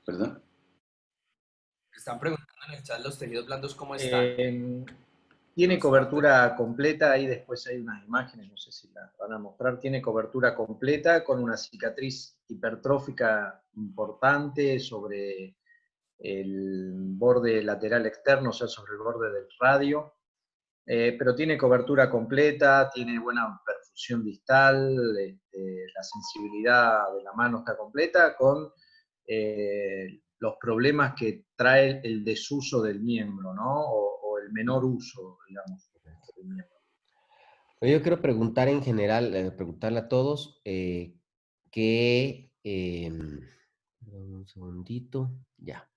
¿Verdad? Están preguntando en el chat los tejidos blandos cómo están. Tiene cobertura completa, ahí después hay unas imágenes, no sé si las van a mostrar, tiene cobertura completa con una cicatriz hipertrófica importante sobre el borde lateral externo, o sea, sobre el borde del radio, pero tiene cobertura completa, tiene buena perfusión distal, la sensibilidad de la mano está completa, con los problemas que trae el desuso del miembro, ¿no? O el menor uso, digamos, del miembro. Yo quiero preguntar en general, preguntarle a todos un segundito, ya.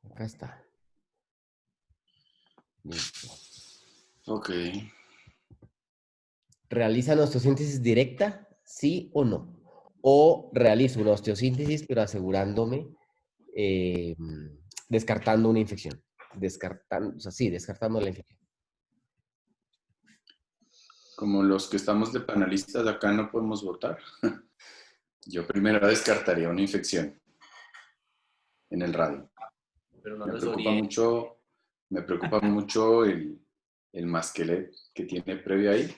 Acá está. Listo. Ok. ¿Realizan osteosíntesis directa? ¿Sí o no? O realizo una osteosíntesis, pero asegurándome, descartando una infección. Descartando, o sea, sí, descartando la infección. Como los que estamos de panelistas acá no podemos votar, yo primero descartaría una infección en el radio. Pero no Me los preocupa orienta. mucho el masquelet que tiene previo ahí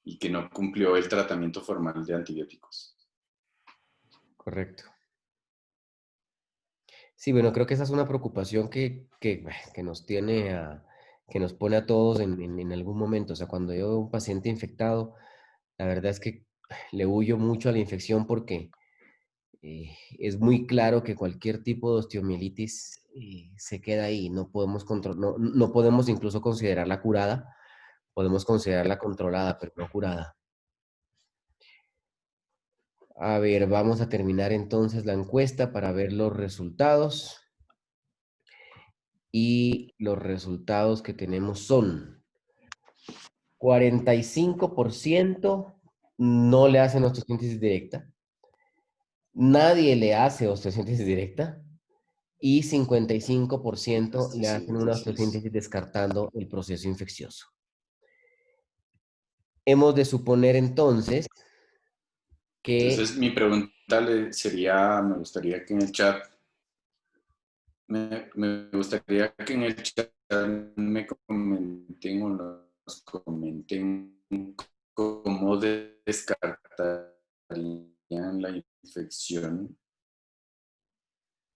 y que no cumplió el tratamiento formal de antibióticos. Correcto. Sí, bueno, creo que esa es una preocupación que nos tiene que nos pone a todos en algún momento. O sea, cuando yo veo un paciente infectado, la verdad es que le huyo mucho a la infección porque es muy claro que cualquier tipo de osteomielitis se queda ahí. No podemos no podemos incluso considerarla curada, podemos considerarla controlada, pero no curada. A ver, vamos a terminar entonces la encuesta para ver los resultados. Y los resultados que tenemos son 45% no le hacen osteosíntesis directa, nadie le hace osteosíntesis directa y 55% le hacen una Osteosíntesis. osteosíntesis descartando el proceso infeccioso. Hemos de suponer entonces que... Entonces, mi pregunta sería, me gustaría que en el chat, me gustaría que en el chat me comenten o nos comenten cómo descartarían la infección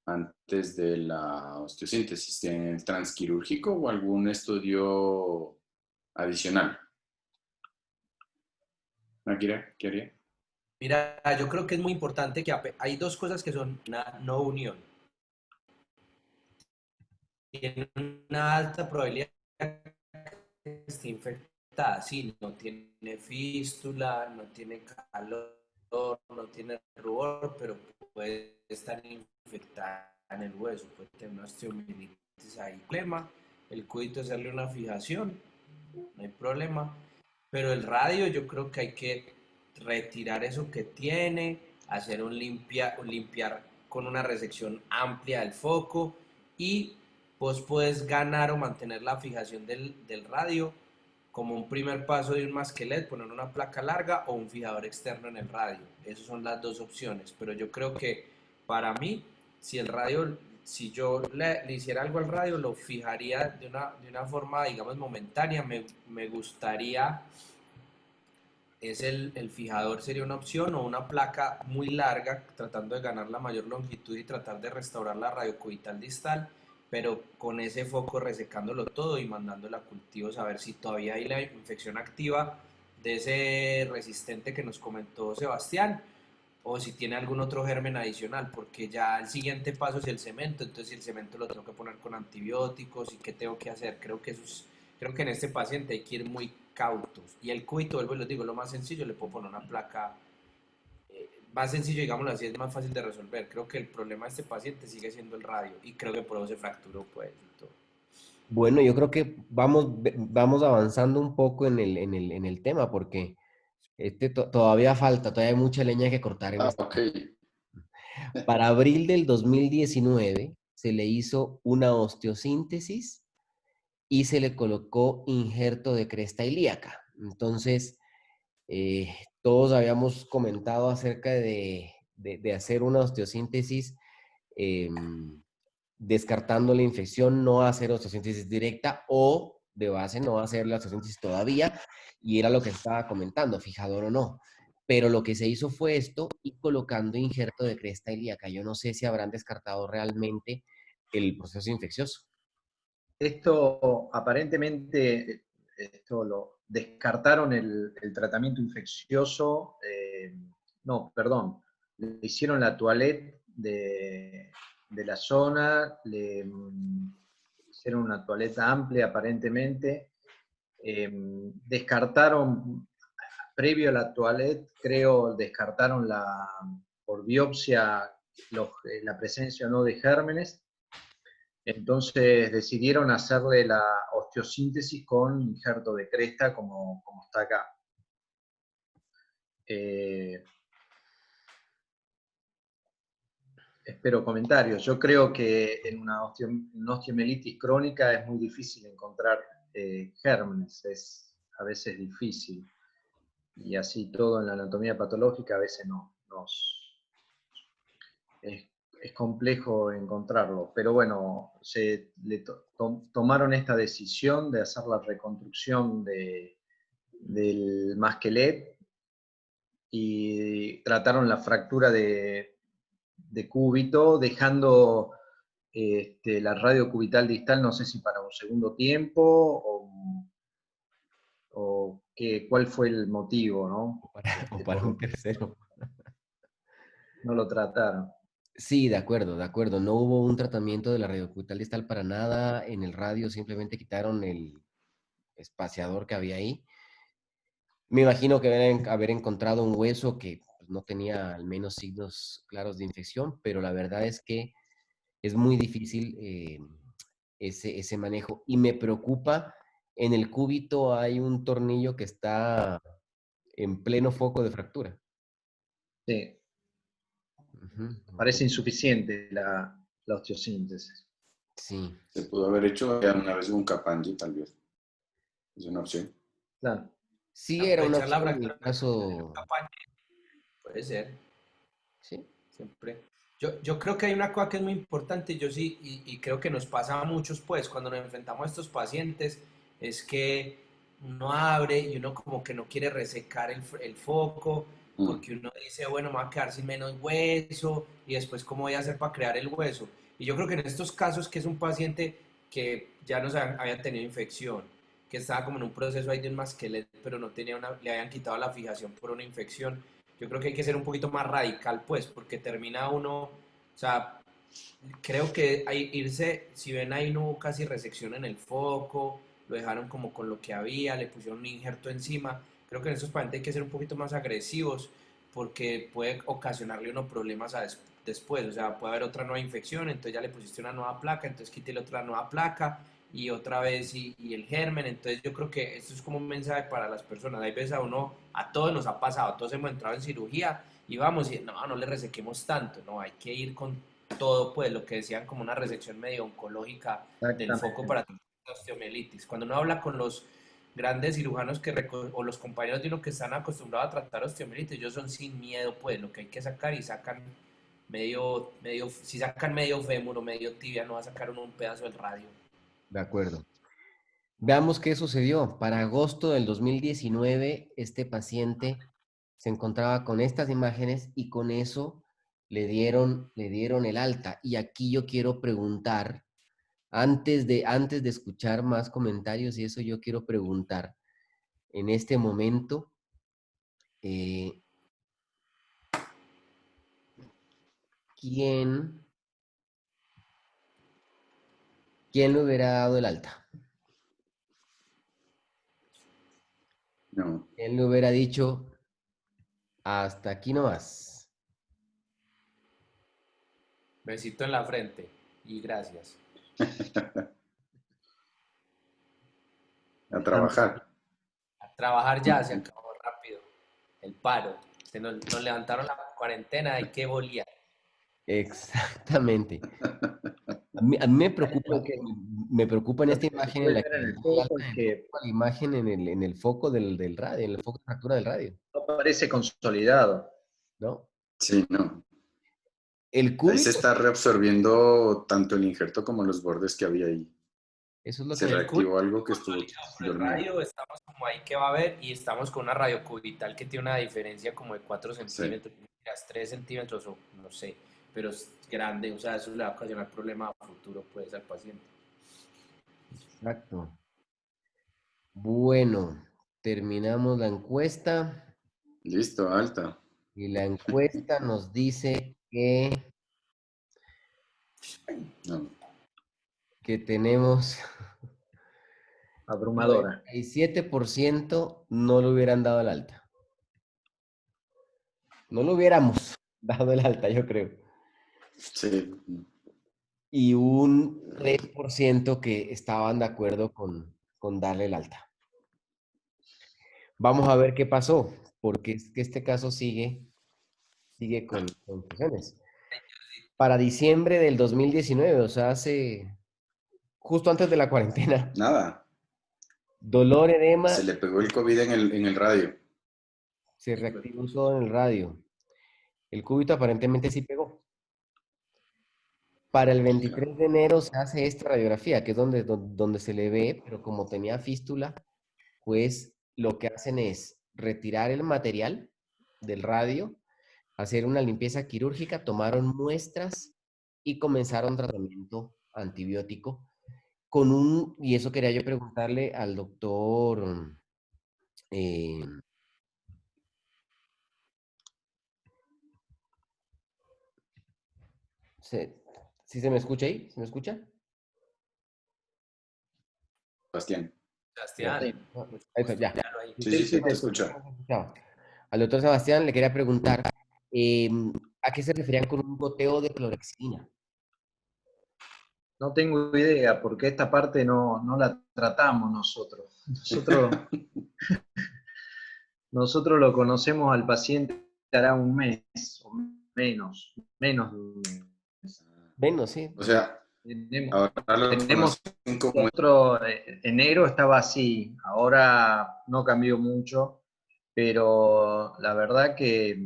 antes de la osteosíntesis. ¿Tienen el transquirúrgico o algún estudio adicional? Akira, ¿qué haría? Mira, yo creo que es muy importante que hay dos cosas que son una no unión. Tiene una alta probabilidad que esté infectada, sí, no tiene fístula, no tiene calor, no tiene rubor, pero puede estar infectada en el hueso, puede tener una osteomielitis ahí, problema, el cúbito hacerle una fijación, no hay problema, pero el radio yo creo que hay que retirar eso que tiene, hacer un limpiar con una resección amplia del foco y vos puedes ganar o mantener la fijación del radio como un primer paso de un masquelet, poner una placa larga o un fijador externo en el radio. Esas son las dos opciones, pero yo creo que para mí, si el radio, si yo le hiciera algo al radio, lo fijaría de una forma, digamos, momentánea. Me gustaría, el fijador sería una opción o una placa muy larga, tratando de ganar la mayor longitud y tratar de restaurar la radiocubital distal, pero con ese foco resecándolo todo y mandándolo a cultivos a ver si todavía hay la infección activa de ese resistente que nos comentó Sebastián o si tiene algún otro germen adicional, porque ya el siguiente paso es el cemento, entonces si el cemento lo tengo que poner con antibióticos y qué tengo que hacer, creo que en este paciente hay que ir muy cautos. Y el cúbito, vuelvo y les digo, lo más sencillo, le puedo poner una placa, más sencillo, digámoslo así, es más fácil de resolver. Creo que el problema de este paciente sigue siendo el radio y creo que por eso se fracturó, pues, y todo. Bueno, yo creo que vamos avanzando un poco en el tema porque todavía falta, todavía hay mucha leña que cortar en Ah, este. ok. Para abril del 2019 se le hizo una osteosíntesis y se le colocó injerto de cresta ilíaca. Entonces, todos habíamos comentado acerca de hacer una osteosíntesis descartando la infección, no hacer osteosíntesis directa o de base no hacer la osteosíntesis todavía, y era lo que estaba comentando, fijador o no. Pero lo que se hizo fue esto y colocando injerto de cresta ilíaca. Yo no sé si habrán descartado realmente el proceso infeccioso. Esto aparentemente, esto lo descartaron el tratamiento infeccioso, no, perdón, le hicieron la toilette de la zona, le hicieron una toilette amplia aparentemente, descartaron, previo a la toilette, creo, descartaron por biopsia la presencia o no de gérmenes. Entonces decidieron hacerle la osteosíntesis con injerto de cresta, como está acá. Espero comentarios. Yo creo que en una osteomielitis crónica es muy difícil encontrar gérmenes, es a veces difícil. Y así todo en la anatomía patológica a veces es complejo encontrarlo, pero bueno, tomaron esta decisión de hacer la reconstrucción del masquelet y trataron la fractura de cúbito, dejando la radio cubital distal, no sé si para un segundo tiempo o cuál fue el motivo, ¿no? O para un tercero. No lo trataron. Sí, de acuerdo, de acuerdo. No hubo un tratamiento de la radiocubital distal para nada en el radio, simplemente quitaron el espaciador que había ahí. Me imagino que deben haber encontrado un hueso que pues, no tenía al menos signos claros de infección, pero la verdad es que es muy difícil ese manejo. Y me preocupa, en el cúbito hay un tornillo que está en pleno foco de fractura. Sí. Ujú. Parece insuficiente la osteosíntesis. Sí, Se pudo haber hecho ya una vez un Kappanji, tal vez. Es una opción. Claro. sí era una Aprovechar la opción en el fractura caso, campaña, puede ser, sí, siempre. Yo creo que hay una cosa que es muy importante, yo sí, y creo que nos pasa a muchos, pues, cuando nos enfrentamos a estos pacientes, es que uno abre y uno como que no quiere resecar el foco, Mm. porque uno dice, bueno, me va a quedar sin menos hueso, y después, ¿cómo voy a hacer para crear el hueso? Y yo creo que en estos casos, que es un paciente que ya nos había tenido infección, que estaba como en un proceso ahí de un masqueleto, pero no tenía le habían quitado la fijación por una infección. Yo creo que hay que ser un poquito más radical, pues, porque termina uno, o sea, creo que irse, si ven ahí no hubo casi resección en el foco, lo dejaron como con lo que había, le pusieron un injerto encima. Creo que en esos pacientes hay que ser un poquito más agresivos porque puede ocasionarle unos problemas después. O sea, puede haber otra nueva infección, entonces ya le pusiste una nueva placa, entonces quítale otra nueva placa y otra vez y el germen. Entonces yo creo que esto es como un mensaje para las personas. Hay veces a todos nos ha pasado, todos hemos entrado en cirugía y vamos, y no le resequemos tanto, no, hay que ir con todo, pues lo que decían como una resección medio oncológica del foco Exactamente. para tratar la osteomielitis. Cuando uno habla con los grandes cirujanos o los compañeros de uno que están acostumbrados a tratar osteomielitis, ellos son sin miedo, pues lo que hay que sacar y sacan si sacan medio fémur o medio tibia, no va a sacar uno un pedazo del radio. de acuerdo. Veamos qué sucedió. Para agosto del 2019, este paciente se encontraba con estas imágenes y con eso le dieron el alta. Y aquí yo quiero preguntar, antes de escuchar más comentarios y eso, yo quiero preguntar en este momento, eh, ¿quién, quién le hubiera dado el alta? No. ¿Quién le hubiera dicho, hasta aquí nomás? Besito en la frente y gracias. A trabajar. A trabajar ya, se acabó rápido. El paro. Nos levantaron la cuarentena, hay que bolear. Exactamente. A mí me preocupa en esta Lo que imagen en puede la ver que en le el da el foco alta, es me que preocupa la imagen en el foco del radio, en el foco de fractura del radio, no parece consolidado. ¿no? Sí, no. El Ahí se cúbito, está reabsorbiendo tanto el injerto como los bordes que había ahí. eso es lo que Se me... El cubo reactivó algo que estuvo consolidado, pero el dormido. radio estamos como ahí que va a haber y estamos con una radio cubital que tiene una diferencia como de 4 Sí. centímetros, 3 centímetros o no sé, pero es grande, o sea, eso le va a ocasionar problemas a futuro pues al paciente. Exacto. Bueno, terminamos la encuesta Listo, alta. y la encuesta nos dice No. que tenemos Abrumadora. 97% no le hubieran dado el alta. No lo hubiéramos dado el alta, yo creo. Sí. Y un 3% que estaban de acuerdo con darle el alta. Vamos a ver qué pasó, porque es que este caso sigue con confusiones. Para diciembre del 2019, o sea, justo antes de la cuarentena, Nada. dolor, Se edema, le pegó el COVID en el radio. se reactivó todo en el radio. El cúbito aparentemente sí pegó. Para el 23 de enero se hace esta radiografía, que es donde se le ve, pero como tenía fístula, pues lo que hacen es retirar el material del radio, hacer una limpieza quirúrgica, tomaron muestras y comenzaron tratamiento antibiótico y eso quería yo preguntarle al doctor, eh, ¿sí se me escucha ahí? ¿Se me escucha? Sebastián. Ya. Sebastián, Ah, mucho ahí está, gusto, ya. míralo ahí. Sí, Sí, sí, sí, sí, te te escucho. escucha. Al doctor Sebastián le quería preguntar, ¿a qué se referían con un goteo de clorexidina? No tengo idea, porque esta parte no la tratamos nosotros. Nosotros lo conocemos al paciente hará un mes o menos de un mes. Menos, sí. O sea, Tenemos, ahora lo tenemos conocen como... otro, enero estaba así, ahora no cambió mucho, pero la verdad que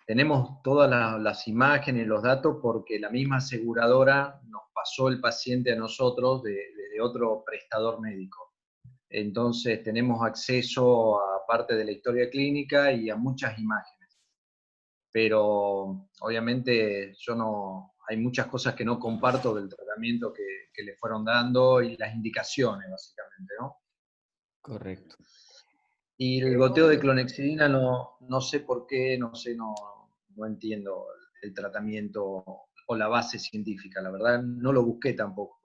tenemos todas las imágenes, los datos, porque la misma aseguradora nos pasó el paciente a nosotros de otro prestador médico. Entonces tenemos acceso a parte de la historia clínica y a muchas imágenes. Pero obviamente hay muchas cosas que no comparto del tratamiento que le fueron dando y las indicaciones, básicamente, ¿no? Correcto. Y el goteo de clonexidina no sé por qué, no entiendo el tratamiento o la base científica, la verdad no lo busqué tampoco.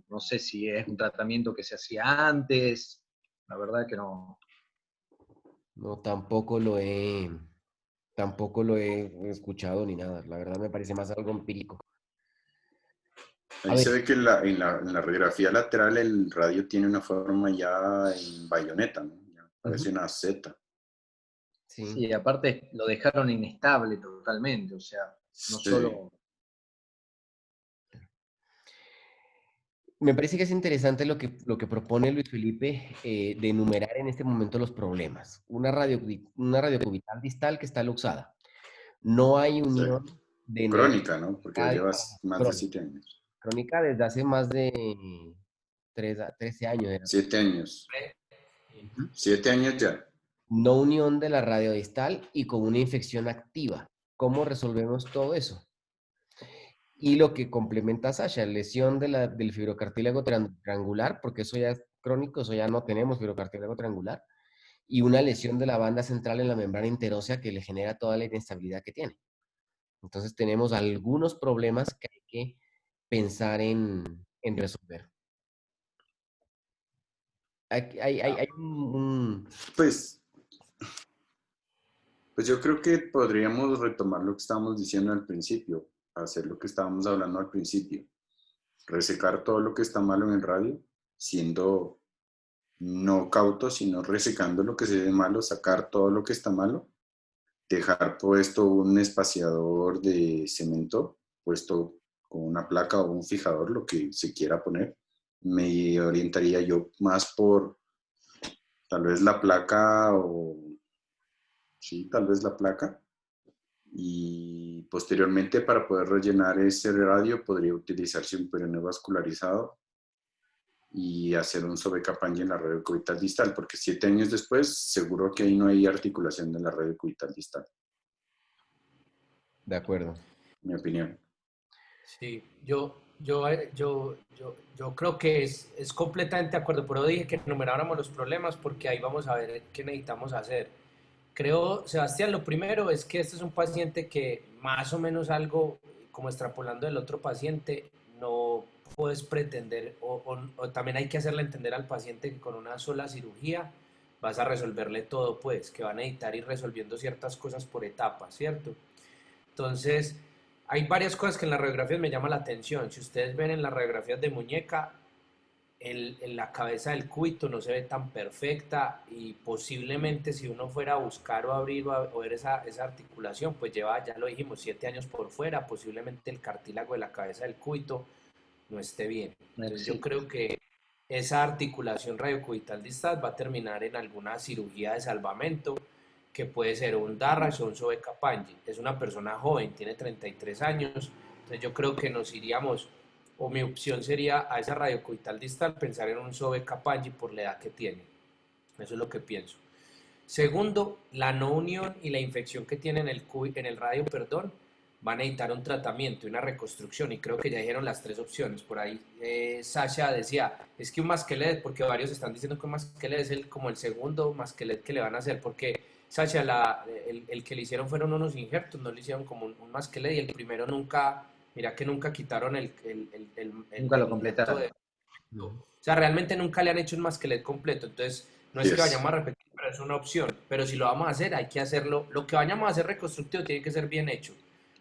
No sé si es un tratamiento que se hacía antes, la verdad que no. No, tampoco lo he escuchado ni nada. La verdad me parece más algo empírico. A Ahí se ver, ve que en la radiografía lateral el radio tiene una forma ya en bayoneta, ¿no? Ya parece una Z. sí. Sí, aparte lo dejaron inestable totalmente, o sea, no Sí. solo... Me parece que es interesante lo que propone Luis Felipe de enumerar en este momento los problemas. Una radiocubital distal que está luxada. No hay Sí. unión de Crónica, ¿no? Porque ya radio llevas más de 7 años. crónica desde hace más de 13 años. 7 años. Ujú. 7 años ya. No unión de la radiodistal y con una infección activa. ¿Cómo resolvemos todo eso? Y lo que complementa a Sasha, lesión del fibrocartílago triangular, porque eso ya es crónico, eso ya no tenemos fibrocartílago triangular, y una lesión de la banda central en la membrana interósea que le genera toda la inestabilidad que tiene. Entonces tenemos algunos problemas que hay que pensar en resolver. Hay Pues yo creo que podríamos retomar lo que estábamos diciendo al principio, hacer lo que estábamos hablando al principio, resecar todo lo que está malo en el radio, siendo no cauto, sino resecando lo que se ve malo, sacar todo lo que está malo, dejar puesto un espaciador de cemento, puesto con una placa o un fijador, lo que se quiera poner. Me orientaría yo más por tal vez la placa o... Sí, tal vez la placa. Y posteriormente, para poder rellenar ese radio, podría utilizarse un peroneo vascularizado y hacer un sobecapange en la radio cubital distal, porque 7 años después, seguro que ahí no hay articulación de la radio cubital distal. De acuerdo. Mi opinión. Sí, yo creo que es completamente de acuerdo, pero dije que enumeráramos los problemas porque ahí vamos a ver qué necesitamos hacer. Creo, Sebastián, lo primero es que este es un paciente que más o menos algo, como extrapolando del otro paciente, no puedes pretender, o también hay que hacerle entender al paciente que con una sola cirugía vas a resolverle todo, pues, que va a necesitar ir resolviendo ciertas cosas por etapas, ¿cierto? Entonces, hay varias cosas que en las radiografías me llaman la atención. Si ustedes ven en las radiografías de muñeca, en la cabeza del cúbito no se ve tan perfecta y posiblemente si uno fuera a buscar o abrir o ver esa articulación, pues lleva, ya lo dijimos, 7 años por fuera, posiblemente el cartílago de la cabeza del cúbito no esté bien. Entonces yo creo que esa articulación radiocubital distal va a terminar en alguna cirugía de salvamento, que puede ser un Darrash o un Sobecapangi. Es una persona joven, tiene 33 años, entonces yo creo que nos iríamos, o mi opción sería a esa radiocubital distal pensar en un Sobecapangi por la edad que tiene. Eso es lo que pienso. Segundo, la no unión y la infección que tiene en el radio, perdón, van a necesitar un tratamiento y una reconstrucción, y creo que ya dijeron las 3 opciones. Por ahí Sasha decía, es que un masquelet, porque varios están diciendo que un masquelet es como el segundo masquelet que le van a hacer, porque Sasha, el que le hicieron fueron unos injertos, no le hicieron como un masquelet, y el primero nunca, mira que nunca quitaron nunca lo completaron. O sea, realmente nunca le han hecho un masquelet completo, entonces no es que vayamos a repetir, pero es una opción. Pero si lo vamos a hacer, hay que hacerlo. Lo que vayamos a hacer reconstructivo tiene que ser bien hecho.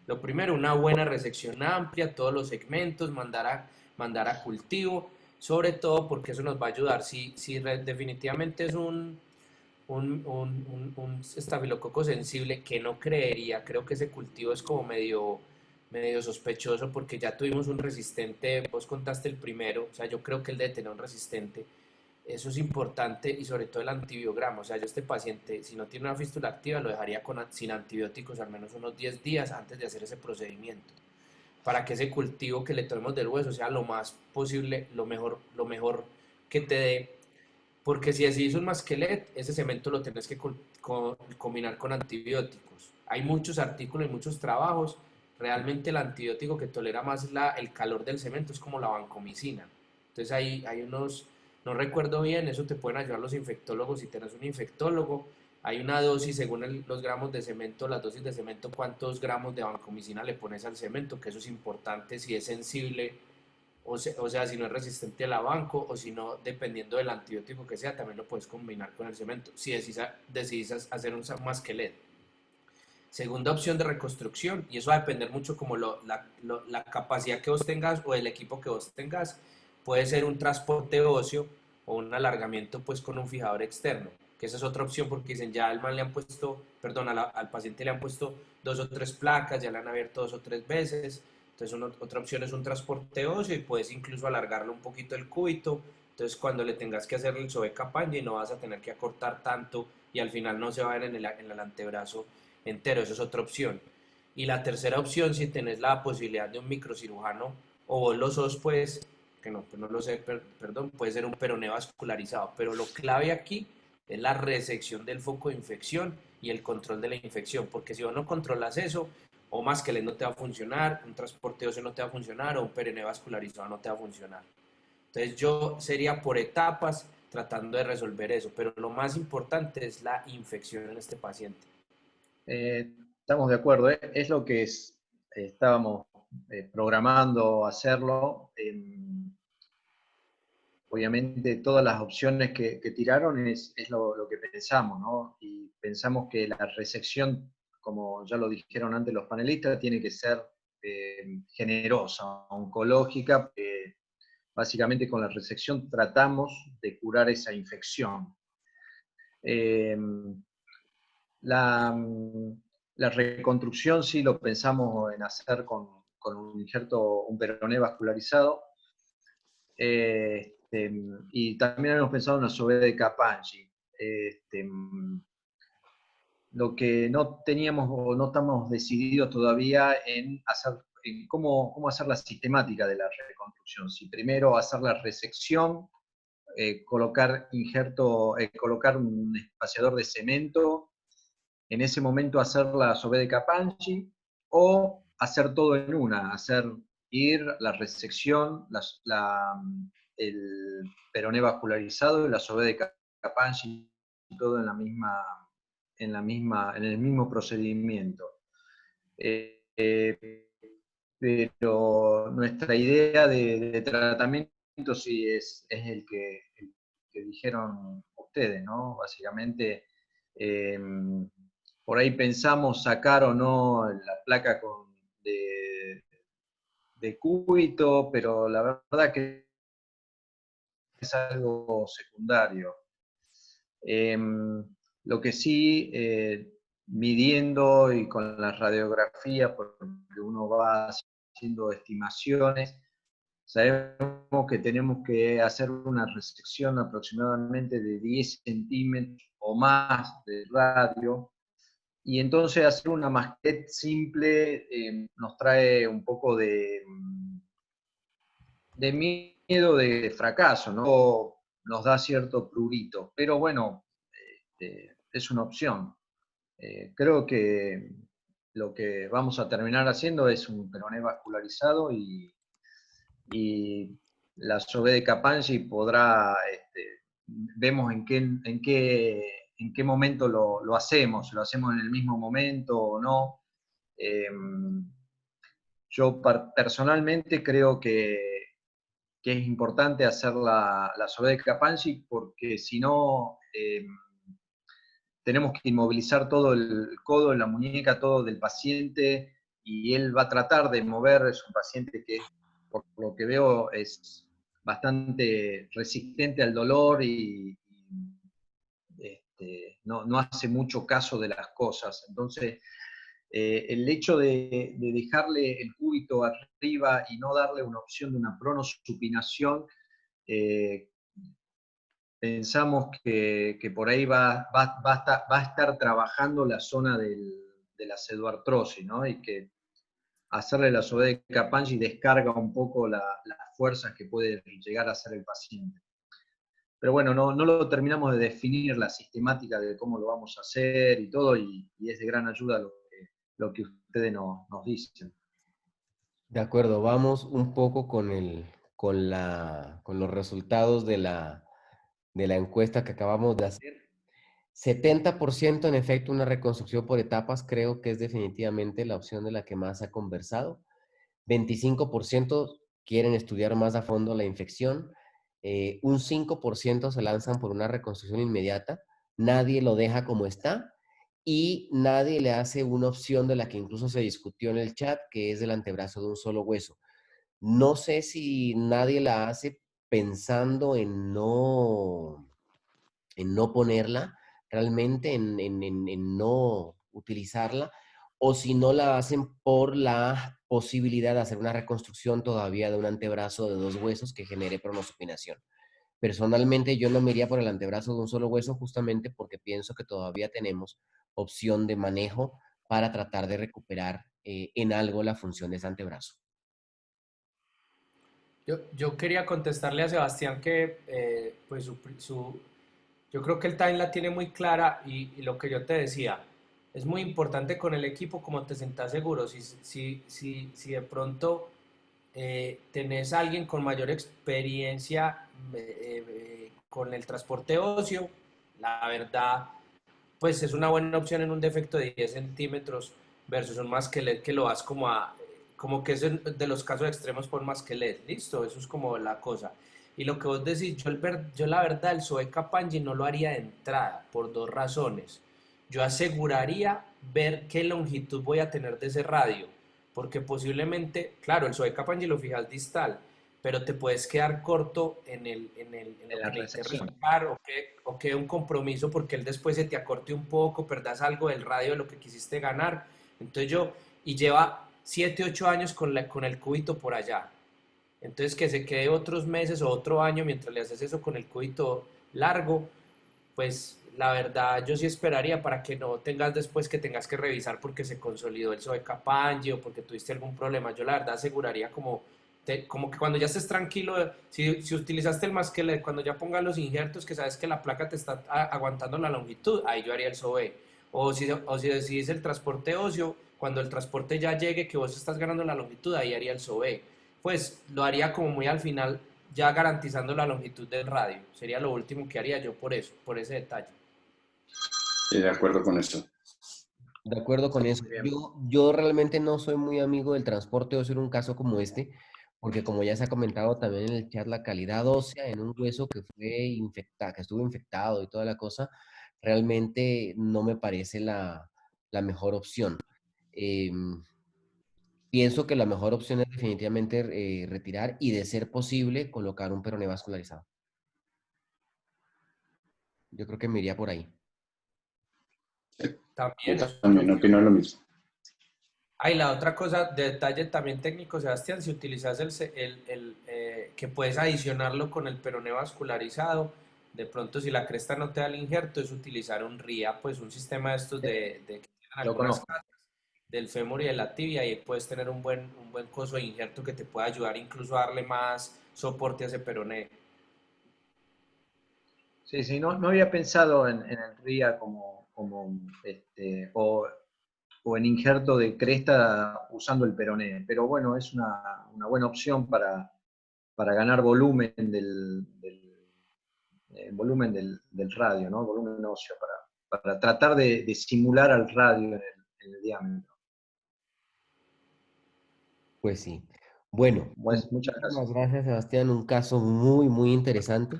Lo primero, una buena resección amplia, todos los segmentos, mandar a cultivo, sobre todo porque eso nos va a ayudar. Si definitivamente es un estafilococo sensible que no creería, creo que ese cultivo es como medio sospechoso porque ya tuvimos un resistente, vos contaste el primero, o sea, yo creo que él debe tener un resistente. Eso es importante y sobre todo el antibiograma. O sea, yo este paciente, si no tiene una fístula activa, lo dejaría sin antibióticos al menos unos 10 días antes de hacer ese procedimiento, para que ese cultivo que le tomemos del hueso sea lo más posible, lo mejor que te dé. Porque si así hizo un masquelet, ese cemento lo tenés que combinar con antibióticos. Hay muchos artículos y muchos trabajos. Realmente el antibiótico que tolera más el calor del cemento es como la vancomicina. Entonces hay unos, no recuerdo bien, eso te pueden ayudar los infectólogos si tenés un infectólogo. Hay una dosis según los gramos de cemento, las dosis de cemento, cuántos gramos de vancomicina le pones al cemento, que eso es importante si es sensible o sea, si no es resistente a la banco o si no, dependiendo del antibiótico que sea, también lo puedes combinar con el cemento, si decidís hacer un masquelet. Segunda opción de reconstrucción, y eso va a depender mucho como la capacidad que vos tengas o el equipo que vos tengas, puede ser un transporte óseo o un alargamiento pues con un fijador externo, que esa es otra opción porque dicen ya al man le han puesto, perdón, al paciente le han puesto 2 o 3 placas, ya le han abierto 2 o 3 veces, entonces otra opción es un transporte óseo y puedes incluso alargarlo un poquito el cúbito, entonces cuando le tengas que hacer el sobecapange no vas a tener que acortar tanto y al final no se va a ver en el antebrazo entero, eso es otra opción. Y la tercera opción, si tenés la posibilidad de un microcirujano o vos lo sos, pues, que no, pues no lo sé, perdón, puede ser un peroné vascularizado, pero lo clave aquí es la resección del foco de infección y el control de la infección, porque si vos no controlas eso, o más que no te va a funcionar, un transporte óseo no te va a funcionar, o un peroné vascularizado no te va a funcionar. Entonces yo sería por etapas tratando de resolver eso, pero lo más importante es la infección en este paciente. Estamos de acuerdo, es lo que estábamos programando hacerlo. Obviamente todas las opciones que tiraron es lo que pensamos, ¿no? Y pensamos que la resección, como ya lo dijeron antes los panelistas, tiene que ser generosa, oncológica. Básicamente con la resección tratamos de curar esa infección. La, la reconstrucción sí lo pensamos en hacer con un injerto, un peroné vascularizado. Y también habíamos pensado en una SOBE de Capanghi. Lo que no teníamos o no estamos decididos todavía en cómo hacer la sistemática de la reconstrucción. Si primero hacer la resección, colocar colocar un espaciador de cemento, en ese momento hacer la SOBE de Capanghi, o hacer todo en una, ir la resección, el peroné vascularizado y la SOBE de Capanghi, todo en el mismo procedimiento. Pero nuestra idea de tratamiento sí es el que dijeron ustedes, ¿no? Básicamente, por ahí pensamos sacar o no la placa de cúbito, pero la verdad que es algo secundario. Lo que sí, midiendo y con las radiografías, porque uno va haciendo estimaciones, sabemos que tenemos que hacer una resección aproximadamente de 10 centímetros o más de radio, y entonces hacer una masquet simple nos trae un poco de miedo de fracaso, ¿no? Nos da cierto prurito, pero bueno, es una opción. Creo que lo que vamos a terminar haciendo es un peroné vascularizado y la SOBE de Capanghi podrá, vemos en qué momento lo hacemos, lo hacemos en el mismo momento o no. Yo personalmente creo que es importante hacer la SOBE de Capanghi porque si no, tenemos que inmovilizar todo el codo, la muñeca, todo del paciente, y él va a tratar de mover. Es un paciente que, por lo que veo, es bastante resistente al dolor y no hace mucho caso de las cosas. Entonces, el hecho de dejarle el cúbito arriba y no darle una opción de una pronosupinación, pensamos que por ahí va a estar trabajando la zona de la pseudoartrosis, ¿no? Y que hacerle la SOE de Capangli descarga un poco las fuerzas que puede llegar a hacer el paciente. Pero bueno, no lo terminamos de definir la sistemática de cómo lo vamos a hacer y todo, y es de gran ayuda lo que ustedes nos dicen. De acuerdo, vamos un poco con los resultados de la encuesta que acabamos de hacer. 70% en efecto una reconstrucción por etapas, creo que es definitivamente la opción de la que más se ha conversado. 25% quieren estudiar más a fondo la infección. Un 5% se lanzan por una reconstrucción inmediata. Nadie lo deja como está. Y nadie le hace una opción de la que incluso se discutió en el chat, que es el antebrazo de un solo hueso. No sé si nadie la hace pensando en no ponerla, realmente en no utilizarla, o si no la hacen por la posibilidad de hacer una reconstrucción todavía de un antebrazo de 2 huesos que genere pronosupinación. Personalmente yo no me iría por el antebrazo de un solo hueso justamente porque pienso que todavía tenemos opción de manejo para tratar de recuperar en algo la función de ese antebrazo. Yo quería contestarle a Sebastián que pues yo creo que el time la tiene muy clara y lo que yo te decía, es muy importante con el equipo como te sentás seguro. Si de pronto tenés a alguien con mayor experiencia con el transporte óseo, la verdad, pues es una buena opción en un defecto de 10 centímetros versus un masquelet que lo vas como que es de los casos extremos por masquelet, listo, eso es como la cosa. Y lo que vos decís, yo la verdad el SOE Capangli no lo haría de entrada por dos razones. Yo aseguraría ver qué longitud voy a tener de ese radio, porque posiblemente, claro, el SOE Capangli lo fijas distal, pero te puedes quedar corto en lo la que necesites resección. resaltar o que un compromiso porque él después se te acorte un poco, perdas algo del radio de lo que quisiste ganar. Entonces y lleva 7, 8 años con el cúbito por allá. Entonces que se quede otros meses o otro año mientras le haces eso con el cúbito largo, pues la verdad yo sí esperaría para que no tengas después que tengas que revisar porque se consolidó el SOE Capangli o porque tuviste algún problema. Yo la verdad aseguraría como que cuando ya estés tranquilo, si utilizaste el masquelet, cuando ya pongas los injertos que sabes que la placa te está aguantando la longitud, ahí yo haría el SOE. O si decidís el transporte óseo, cuando el transporte ya llegue, que vos estás ganando la longitud, ahí haría el SOE. Pues lo haría como muy al final, ya garantizando la longitud del radio. Sería lo último que haría yo por eso, por ese detalle. De acuerdo con eso. De acuerdo con eso. Yo realmente no soy muy amigo del transporte óseo en un caso como este, porque como ya se ha comentado también en el chat, la calidad ósea en un hueso que fue infectado, que estuvo infectado y toda la cosa, realmente no me parece la mejor opción. Pienso que la mejor opción es definitivamente retirar y, de ser posible, colocar un peroné vascularizado. Yo creo que me iría por ahí. También, Yo también opino lo mismo. la otra cosa, de detalle también técnico, Sebastián, si utilizas que puedes adicionarlo con el peroné vascularizado, de pronto si la cresta no te da el injerto, es utilizar un RIA, pues un sistema de estos que tienen Lo algunas conozco. casas del fémur y de la tibia, y puedes tener un buen coso de injerto que te pueda ayudar incluso a darle más soporte a ese peroné. Sí, no había pensado en el RIA o en injerto de cresta usando el peroné, pero bueno, es una buena opción para ganar volumen volumen del radio, ¿no? Volumen óseo, para tratar de simular al radio en el diámetro. Pues sí. Bueno, Pues, muchas muchísimas gracias. gracias, Sebastián. Un caso muy, muy interesante.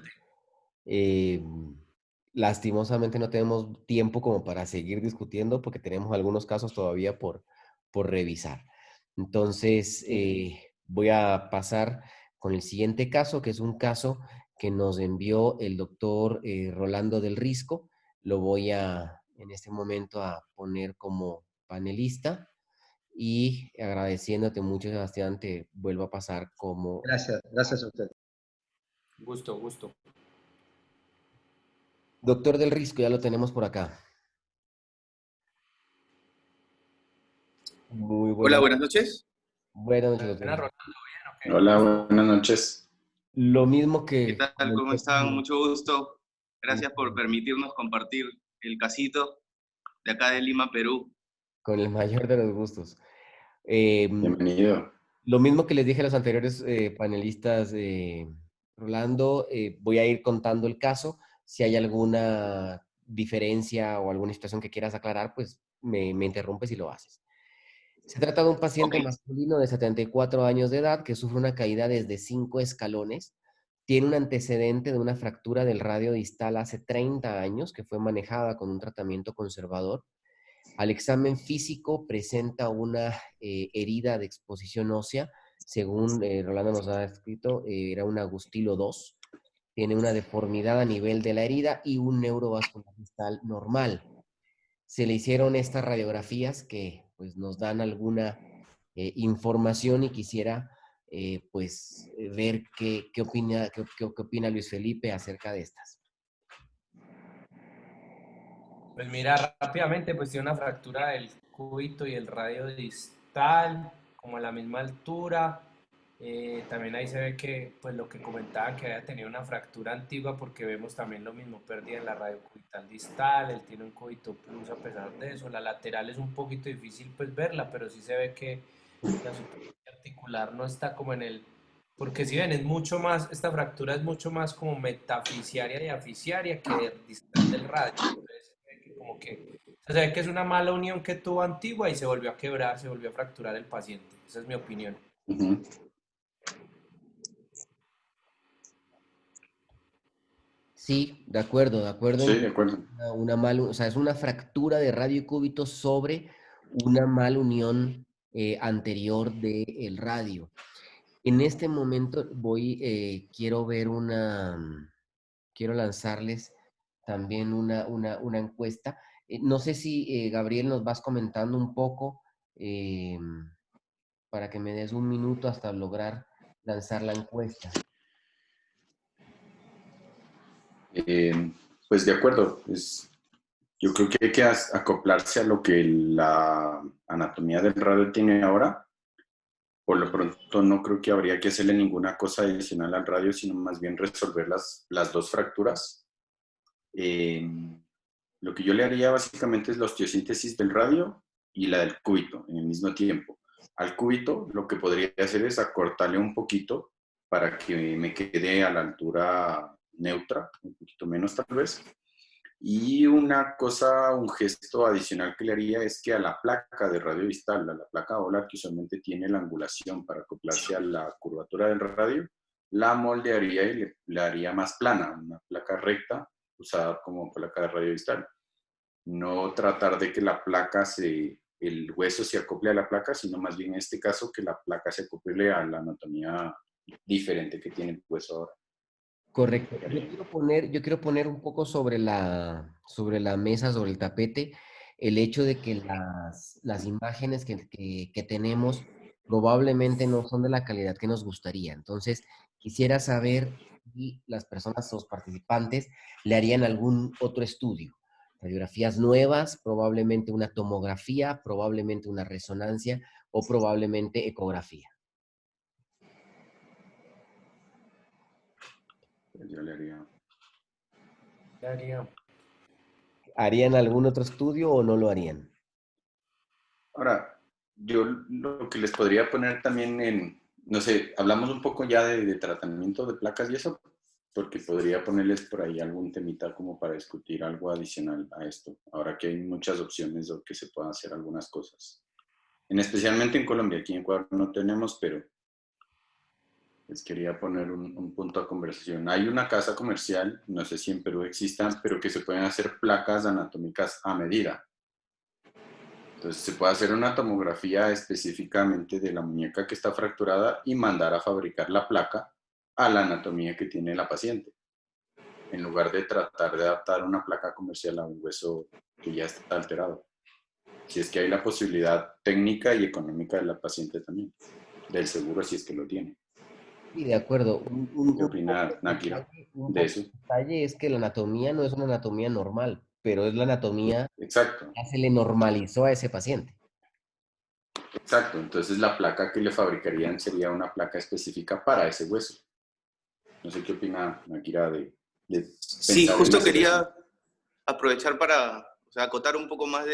Lastimosamente no tenemos tiempo como para seguir discutiendo porque tenemos algunos casos todavía por revisar. Entonces, voy a pasar con el siguiente caso, que es un caso que nos envió el doctor Rolando del Risco. lo voy en este momento a poner como panelista y agradeciéndote mucho, Sebastián, te vuelvo a pasar como... Gracias, gracias a usted. Gusto, gusto. Doctor del Risco, ya lo tenemos por acá. Muy Hola, buenas, buenas noches. buenas noches, doctor. Buenas, Rolando, ¿bien o qué? Hola, buenas noches. Lo mismo ¿Qué que tal? ¿Cómo comenté están? con- Mucho gusto. Gracias por permitirnos compartir el casito de acá de Lima, Perú. con el mayor de los gustos. Eh, Bienvenido. Lo mismo que les dije a los anteriores panelistas, Rolando, voy a ir contando el caso. Si hay alguna diferencia o alguna situación que quieras aclarar, pues me interrumpes y lo haces. Se trata de un Ok. paciente masculino de 74 años de edad que sufre una caída desde 5 escalones. Tiene un antecedente de una fractura del radio distal hace 30 años que fue manejada con un tratamiento conservador. Al examen físico presenta una herida de exposición ósea, según Rolando nos ha escrito, era un Agustilo 2. Tiene una deformidad a nivel de la herida y un neurovascular distal normal. Se le hicieron estas radiografías que pues, nos dan alguna información y quisiera ver qué opina Luis Felipe acerca de estas. Pues mira, rápidamente, pues tiene una fractura del cúbito y el radio distal, como a la misma altura. También ahí se ve que, pues lo que comentaban, que había tenido una fractura antigua, porque vemos también lo mismo, pérdida en la radio cubital distal, él tiene un cúbito plus a pesar de eso. La lateral es un poquito difícil pues verla, pero sí se ve que la superficie articular no está como en el... Porque si ven, es mucho más, esta fractura es mucho más como metafisiaria y aficiaria que distal del radio. Entonces, como que, o sea, se ve que es una mala unión que tuvo antigua y se volvió a quebrar, se volvió a fracturar el paciente. Esa es mi opinión. Ujú. Sí, de acuerdo Sí, en de que acuerdo. o sea, es una fractura de radio y cúbito sobre una mal unión anterior del radio. En este momento quiero ver quiero lanzarles también una encuesta. No sé si, Gabriel, nos vas comentando un poco eh, para que me des un minuto hasta lograr lanzar la encuesta. Eh, pues de acuerdo. Yo creo que hay que acoplarse a lo que la anatomía del radio tiene ahora. Por lo pronto no creo que habría que hacerle ninguna cosa adicional al radio, sino más bien resolver las dos fracturas. Eh, lo que yo le haría básicamente es la osteosíntesis del radio y la del cúbito en el mismo tiempo. Al cúbito lo que podría hacer es acortarle un poquito para que me quede a la altura neutra, un poquito menos tal vez. Y una cosa, un gesto adicional que le haría es que a la placa de radio distal, a la placa olar que usualmente tiene la angulación para acoplarse a la curvatura del radio, la moldearía y le haría más plana, una placa recta usada como placa de radio distal. No tratar de que la placa el hueso se acople a la placa, sino más bien en este caso que la placa se acople a la anatomía diferente que tiene el hueso ahora. Correcto. Yo quiero poner un poco sobre sobre la mesa, sobre el tapete, el hecho de que las imágenes que tenemos probablemente no son de la calidad que nos gustaría. Entonces, quisiera saber si las personas, los participantes, le harían algún otro estudio. Radiografías nuevas, probablemente una tomografía, probablemente una resonancia o probablemente ecografía. Yo le haría... ¿Harían algún otro estudio o no lo harían? Ahora, yo lo que les podría poner también no sé, hablamos un poco ya de tratamiento de placas y eso, porque podría ponerles por ahí algún temita como para discutir algo adicional a esto, ahora que hay muchas opciones o que se puedan hacer algunas cosas. Especialmente en Colombia, aquí en Ecuador no tenemos, pero les quería poner un punto a conversación. Hay una casa comercial, no sé si en Perú existan, pero que se pueden hacer placas anatómicas a medida. Entonces se puede hacer una tomografía específicamente de la muñeca que está fracturada y mandar a fabricar la placa a la anatomía que tiene la paciente. en lugar de tratar de adaptar una placa comercial a un hueso que ya está alterado. Si es que hay la posibilidad técnica y económica de la paciente también, del seguro si es que lo tiene. Y de acuerdo. ¿Qué opina Náquira Un de poco eso? de detalle es que la anatomía no es una anatomía normal, pero es la anatomía Exacto, que se le normalizó a ese paciente. exacto. Entonces la placa que le fabricarían sería una placa específica para ese hueso. No sé qué opina Náquira de Sí, pensar en justo hacer eso. quería aprovechar para, o sea, acotar un poco más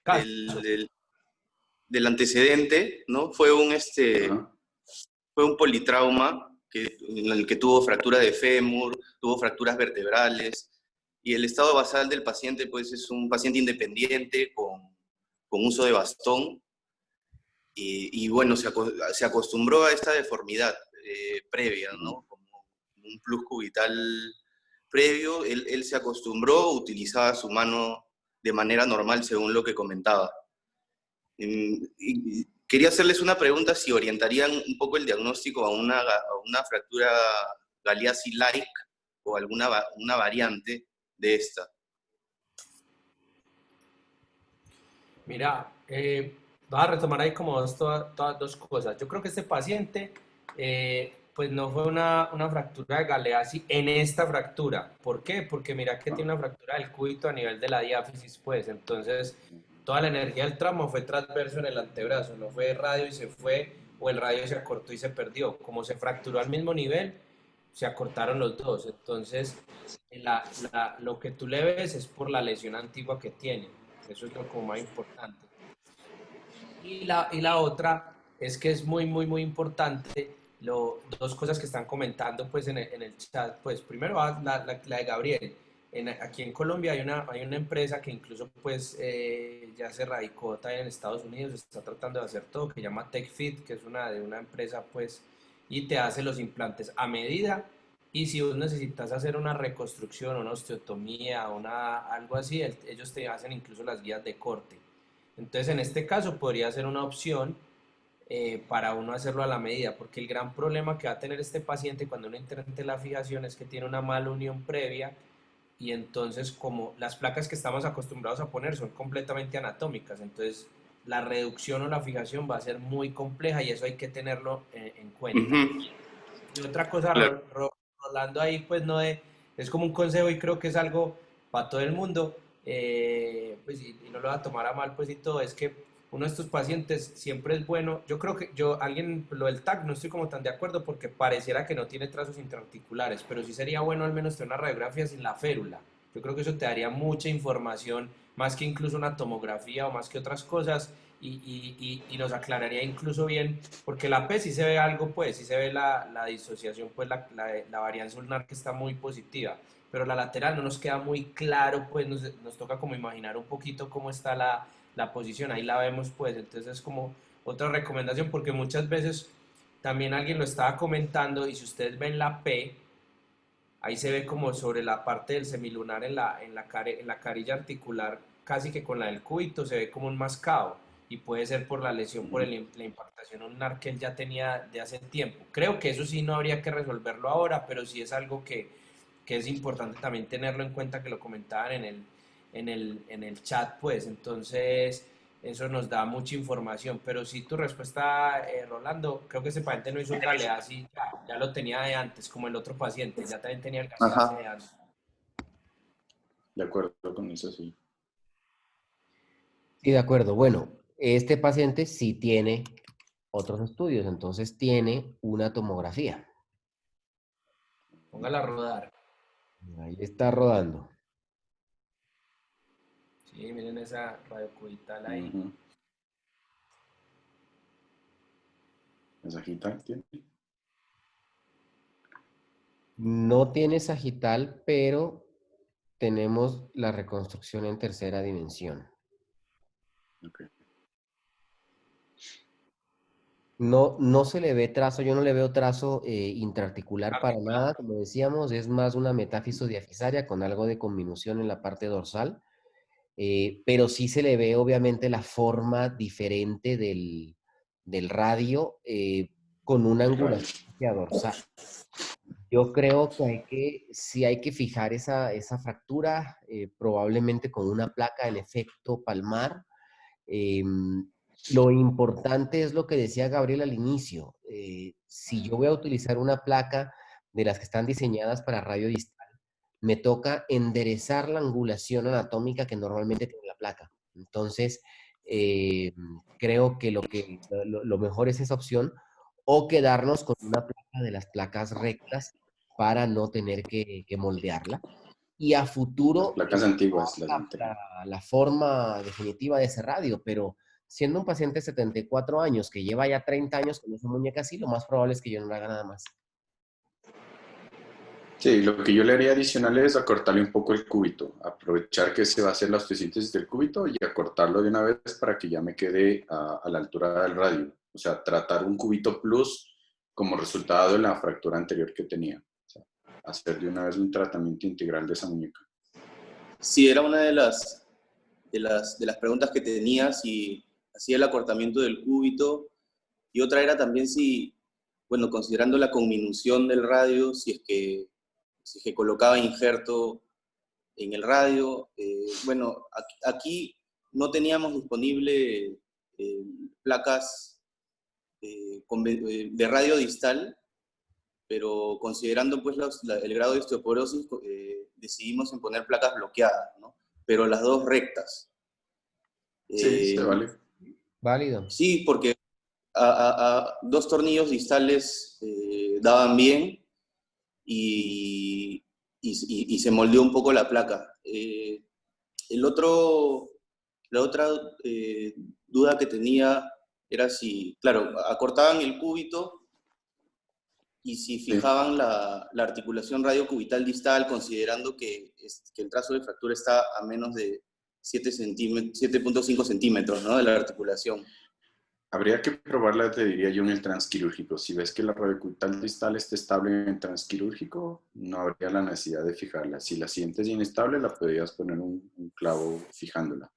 Caso. del antecedente, ¿no? Fue Ajá. fue un politrauma en el que tuvo fractura de fémur, tuvo fracturas vertebrales, y el estado basal del paciente, pues, es un paciente independiente con uso de bastón, y bueno, se acostumbró a esta deformidad previa, ¿no? Como un plus cubital previo, él se acostumbró, utilizaba su mano de manera normal, según lo que comentaba. Y quería hacerles una pregunta, si orientarían un poco el diagnóstico a una fractura Galeazzi-like o una variante de esta. Mira, vas a retomar ahí como todas dos cosas. Yo creo que este paciente, pues no fue una fractura de Galeazzi en esta fractura. ¿Por qué? Porque mira que tiene una fractura del cúbito a nivel de la diáfisis, pues. Entonces, toda la energía del trauma fue transverso en el antebrazo, no fue radio y se fue, o el radio se acortó y se perdió. Como se fracturó al mismo nivel, se acortaron los dos. Entonces, lo que tú le ves es por la lesión antigua que tiene. Eso es lo como más importante. Y la otra es que es muy importante dos cosas que están comentando pues en el chat. Pues primero la de Gabriel. Aquí en Colombia hay una empresa que incluso pues ya se radicó también en Estados Unidos, está tratando de hacer todo, que se llama TechFit, que es una empresa pues y te hace los implantes a medida. Y si vos necesitas hacer una reconstrucción, una osteotomía, algo así, ellos te hacen incluso las guías de corte. Entonces, en este caso podría ser una opción para uno hacerlo a la medida, porque el gran problema que va a tener este paciente cuando uno intente la fijación es que tiene una mala unión previa y entonces como las placas que estamos acostumbrados a poner son completamente anatómicas, entonces la reducción o la fijación va a ser muy compleja y eso hay que tenerlo en cuenta. Y otra cosa, Claro. Rolando ahí, pues es como un consejo y creo que es algo para todo el mundo, pues, y no lo va a tomar a mal, pues y todo, es que uno de estos pacientes siempre es bueno, yo creo que alguien, lo del TAC no estoy como tan de acuerdo porque pareciera que no tiene trazos intraarticulares, pero sí sería bueno al menos tener una radiografía sin la férula. Yo creo que eso te daría mucha información, más que incluso una tomografía o más que otras cosas, y nos aclararía incluso bien, porque la P sí se ve algo, pues, sí se ve la disociación, pues la varianza ulnar que está muy positiva, pero la lateral no nos queda muy claro, pues nos toca como imaginar un poquito cómo está la posición, ahí la vemos, pues, entonces es como otra recomendación, porque muchas veces también alguien lo estaba comentando, y si ustedes ven la P, ahí se ve como sobre la parte del semilunar en la carilla articular, casi que con la del cúbito, se ve como un mascado y puede ser por la lesión, por la impactación ulnar que él ya tenía de hace tiempo. Creo que eso sí no habría que resolverlo ahora, pero sí es algo que es importante también tenerlo en cuenta, que lo comentaban en el chat, pues. Entonces, eso nos da mucha información. Pero sí, tu respuesta, Rolando, creo que ese paciente no hizo un Galeazzi, ya lo tenía de antes, como el otro paciente, ya también tenía el Galeazzi Ajá. de antes. De acuerdo con eso, sí. Sí, de acuerdo. Bueno, este paciente sí tiene otros estudios, entonces tiene una tomografía. Póngala a rodar. Ahí está rodando. Sí, miren esa radiocubital ahí. ¿La sagital tiene? No tiene sagital, pero tenemos la reconstrucción en tercera dimensión. Okay. No se le ve trazo, yo no le veo trazo intraarticular para nada, como decíamos, es más una metáfisis diafisaria con algo de conminución en la parte dorsal, pero sí se le ve obviamente la forma diferente del radio con una angulación hacia dorsal. Yo creo que sí hay que fijar esa fractura, probablemente con una placa en efecto palmar. Lo importante es lo que decía Gabriel al inicio. Si yo voy a utilizar una placa de las que están diseñadas para radio distal, me toca enderezar la angulación anatómica que normalmente tiene la placa. Entonces, creo que lo mejor es esa opción, o quedarnos con una placa de las placas rectas para no tener que moldearla. Y a Las futuro, placas antiguas, las antiguas. la forma definitiva de ese radio, pero siendo un paciente de 74 años que lleva ya 30 años con esa muñeca así, lo más probable es que yo no le haga nada más. Sí, lo que yo le haría adicional es acortarle un poco el cúbito, aprovechar que se va a hacer la osteosíntesis del cúbito y acortarlo de una vez para que ya me quede a la altura del radio. O sea, tratar un cúbito plus como resultado de la fractura anterior que tenía. O sea, hacer de una vez un tratamiento integral de esa muñeca. Sí, era una de las preguntas que tenía, si hacía el acortamiento del cúbito, y otra era también si, bueno, considerando la conminución del radio, si es que colocaba injerto en el radio. Bueno, aquí no teníamos disponible placas de radio distal, pero considerando pues el grado de osteoporosis, decidimos en poner placas bloqueadas, ¿no? Pero las dos rectas. Sí, se vale. Válido. Sí, porque dos tornillos distales daban bien y se moldeó un poco la placa. La otra duda que tenía era si, claro, acortaban el cúbito y si fijaban la articulación radiocubital distal, considerando que el trazo de fractura está a menos de 7.5 centímetros, ¿no?, de la articulación. Habría que probarla, te diría yo, en el transquirúrgico. Si ves que la radiocubital distal está estable en el transquirúrgico, no habría la necesidad de fijarla. Si la sientes inestable, la podrías poner un clavo fijándola.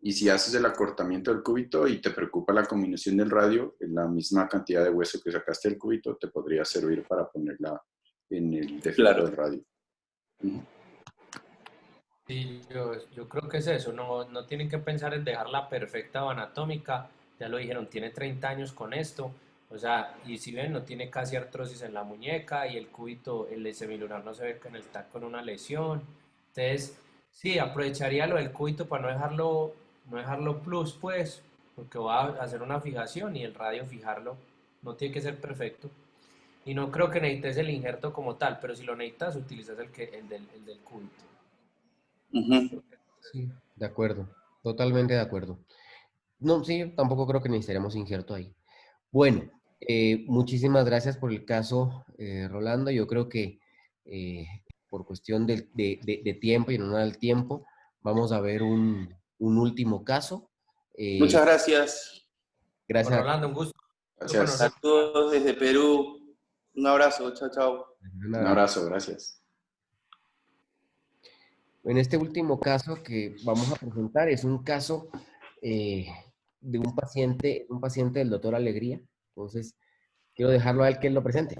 Y si haces el acortamiento del cúbito y te preocupa la combinación del radio, en la misma cantidad de hueso que sacaste del cúbito te podría servir para ponerla en el defecto del radio. Sí, yo creo que es eso, no tienen que pensar en dejarla perfecta o anatómica, ya lo dijeron, tiene 30 años con esto, o sea, y si ven, no tiene casi artrosis en la muñeca y el cúbito, el semilunar no se ve que está con una lesión, entonces, sí, aprovecharía lo del cúbito para no dejarlo plus, pues, porque va a hacer una fijación y el radio fijarlo, no tiene que ser perfecto. Y no creo que necesites el injerto como tal, pero si lo necesitas, utilizas el del cúbito. Sí, de acuerdo, totalmente de acuerdo. No, sí, tampoco creo que necesitaremos injerto ahí. Bueno, muchísimas gracias por el caso, Rolando. Yo creo que por cuestión de tiempo y en honor al tiempo, vamos a ver un último caso. Muchas gracias. Gracias. Bueno, Rolando, un gusto. Gracias. Saludos desde Perú. Un abrazo. Chao, chao. Un abrazo, gracias. En este último caso que vamos a presentar es un caso de un paciente del doctor Alegría. Entonces, quiero dejarlo a él que él lo presente.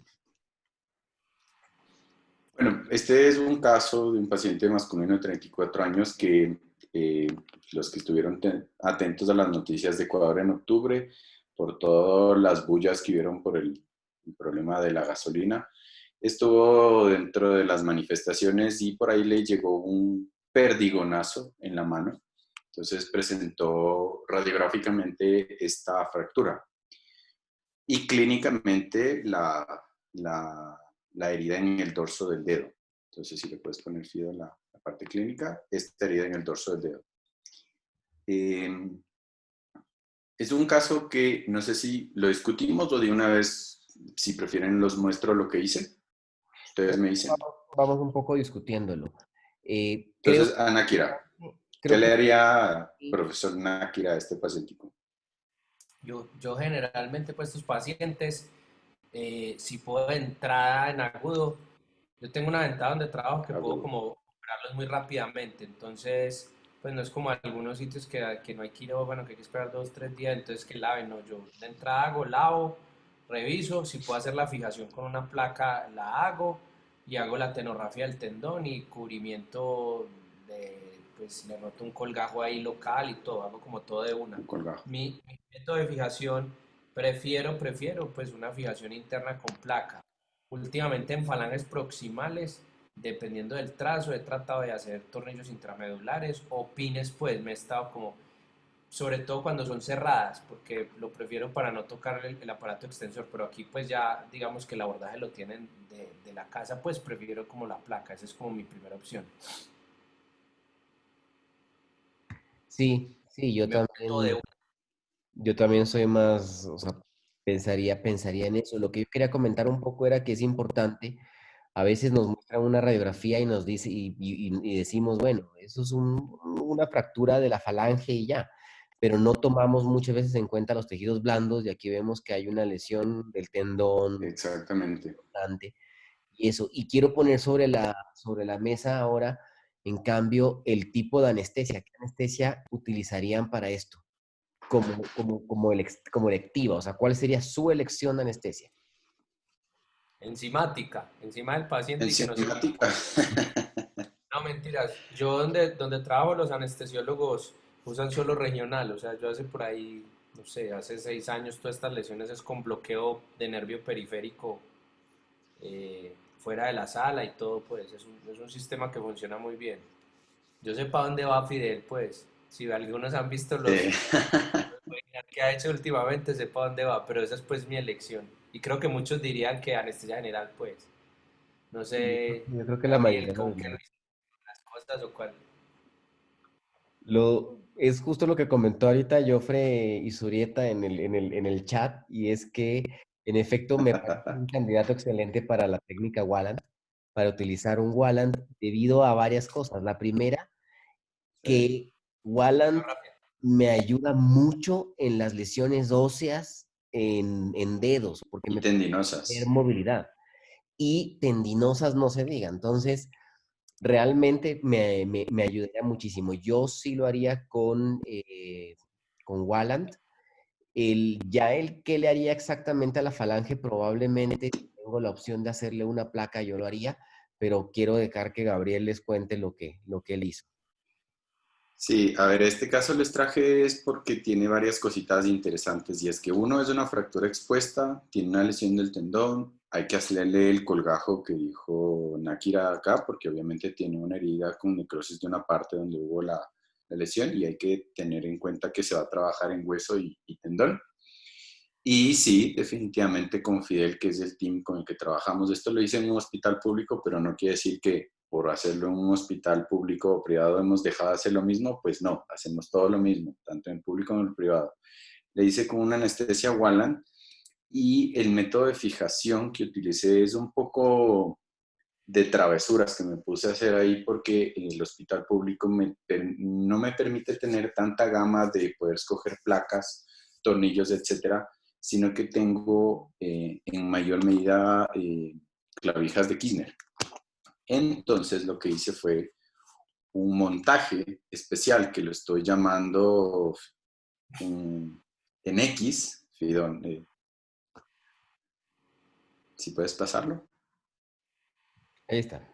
Bueno, este es un caso de un paciente masculino de 34 años que los que estuvieron atentos a las noticias de Ecuador en octubre, por todas las bullas que hubieron por el problema de la gasolina, estuvo dentro de las manifestaciones y por ahí le llegó un perdigonazo en la mano. Entonces presentó radiográficamente esta fractura. Y clínicamente la herida en el dorso del dedo. Entonces, si le puedes poner, Fido, la parte clínica, esta herida en el dorso del dedo. Es un caso que no sé si lo discutimos o de una vez, si prefieren, los muestro lo que hice. Ustedes me dicen. Vamos un poco discutiéndolo. Entonces, a Náquira, ¿qué le haría profesor Náquira a este pacientico? Yo generalmente, pues, estos pacientes, si puedo entrar en agudo, yo tengo una ventana donde trabajo que puedo como operarlos muy rápidamente, entonces, pues no es como algunos sitios que no hay quirófano, que hay que esperar 2 o 3 días, entonces que laven, no, yo de entrada hago, lavo, reviso, si puedo hacer la fijación con una placa, la hago, y hago la tenorrafia del tendón y cubrimiento pues le roto un colgajo ahí local y todo, hago como todo de una. Un colgajo. Mi método de fijación, prefiero pues una fijación interna con placa. Últimamente en falanges proximales, dependiendo del trazo, he tratado de hacer tornillos intramedulares o pines, pues me he estado como, sobre todo cuando son cerradas, porque lo prefiero para no tocar el aparato extensor, pero aquí pues ya digamos que el abordaje lo tienen de la casa, pues prefiero como la placa, esa es como mi primera opción. Sí, sí, Y me voy todo de yo también soy más, o sea, pensaría en eso. Lo que yo quería comentar un poco era que es importante, a veces nos muestran una radiografía y nos dice, y decimos, bueno, eso es una fractura de la falange y ya, pero no tomamos muchas veces en cuenta los tejidos blandos y aquí vemos que hay una lesión del tendón Exactamente. importante y eso. Y quiero poner sobre la mesa ahora, en cambio, el tipo de anestesia. ¿Qué anestesia utilizarían para esto? Como electiva, o sea, ¿cuál sería su elección de anestesia? enzimática, encima del paciente y que no se dé Enzimática. cuenta. No, mentiras. Yo donde trabajo los anestesiólogos usan solo regional, o sea, yo hace por ahí, no sé, hace 6 años todas estas lesiones es con bloqueo de nervio periférico fuera de la sala y todo, pues es un sistema que funciona muy bien. Yo sé para dónde va Fidel, pues, si algunos han visto Sí. los webinars que ha hecho últimamente, sé para dónde va, pero esa es pues mi elección. Y creo que muchos dirían que anestesia general, pues, no sé, Yo creo que la Gabriel, mayoría con lo qué lo diría. hizo las cosas o cuál. Es justo lo que comentó ahorita Jofre Isurieta en el chat, y es que en efecto me parece un candidato excelente para la técnica Walland, para utilizar un Walland debido a varias cosas. La primera, Sí. que Walland me ayuda mucho en las lesiones óseas en dedos, porque Y me permite tener tendinosas. movilidad. Y tendinosas no se diga. Entonces, realmente me ayudaría muchísimo. Yo sí lo haría con Walland. Ya el que le haría exactamente a la falange, probablemente si tengo la opción de hacerle una placa, yo lo haría, pero quiero dejar que Gabriel les cuente lo que él hizo. Sí, a ver, este caso les traje es porque tiene varias cositas interesantes y es que uno es una fractura expuesta, tiene una lesión del tendón, hay que hacerle el colgajo que dijo Nakira acá porque obviamente tiene una herida con necrosis de una parte donde hubo la lesión y hay que tener en cuenta que se va a trabajar en hueso y tendón. Y sí, definitivamente con Fidel, que es el team con el que trabajamos. Esto lo hice en un hospital público, pero no quiere decir que por hacerlo en un hospital público o privado hemos dejado de hacer lo mismo. Pues no, hacemos todo lo mismo, tanto en público como en privado. Le hice con una anestesia Walland y el método de fijación que utilicé es un poco de travesuras que me puse a hacer ahí porque en el hospital público no me permite tener tanta gama de poder escoger placas, tornillos, etcétera, sino que tengo en mayor medida clavijas de Kirchner. Entonces lo que hice fue un montaje especial que lo estoy llamando en X, Fidón, si puedes pasarlo. Ahí está.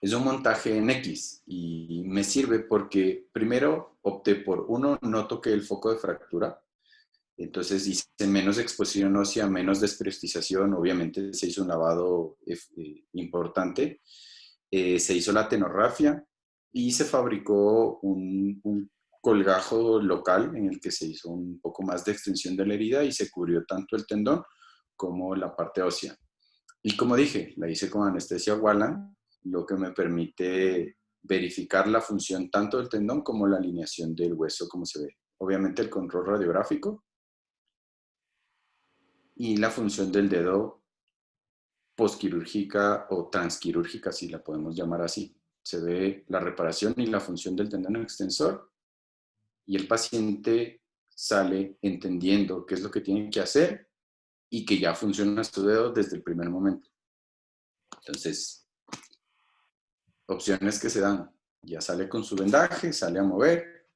Es un montaje en X y me sirve porque primero opté por uno, no toqué el foco de fractura, entonces hice menos exposición ósea, menos desperiostización, obviamente se hizo un lavado importante, se hizo la tenorrafia y se fabricó un colgajo local en el que se hizo un poco más de extensión de la herida y se cubrió tanto el tendón como la parte ósea. Y como dije, la hice con anestesia Walland, lo que me permite verificar la función tanto del tendón como la alineación del hueso, como se ve. Obviamente el control radiográfico y la función del dedo posquirúrgica o transquirúrgica, si la podemos llamar así. Se ve la reparación y la función del tendón extensor y el paciente sale entendiendo qué es lo que tiene que hacer y que ya funciona su dedo desde el primer momento. Entonces, opciones que se dan. Ya sale con su vendaje, sale a mover,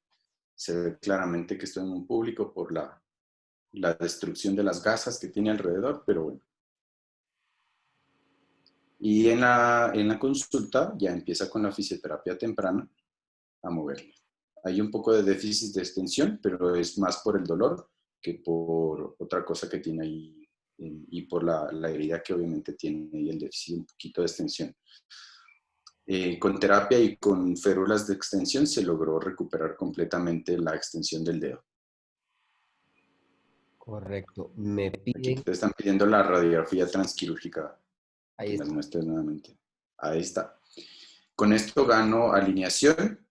se ve claramente que estoy en un público por la destrucción de las gasas que tiene alrededor, pero bueno. Y en la consulta ya empieza con la fisioterapia temprana a moverle. Hay un poco de déficit de extensión, pero es más por el dolor que por otra cosa que tiene ahí y por la herida que obviamente tiene y el déficit un poquito de extensión. Con terapia y con férulas de extensión se logró recuperar completamente la extensión del dedo. Correcto. Me Aquí piden, te están pidiendo la radiografía transquirúrgica, ahí que las está. muestres nuevamente. Ahí está. Con esto gano alineación,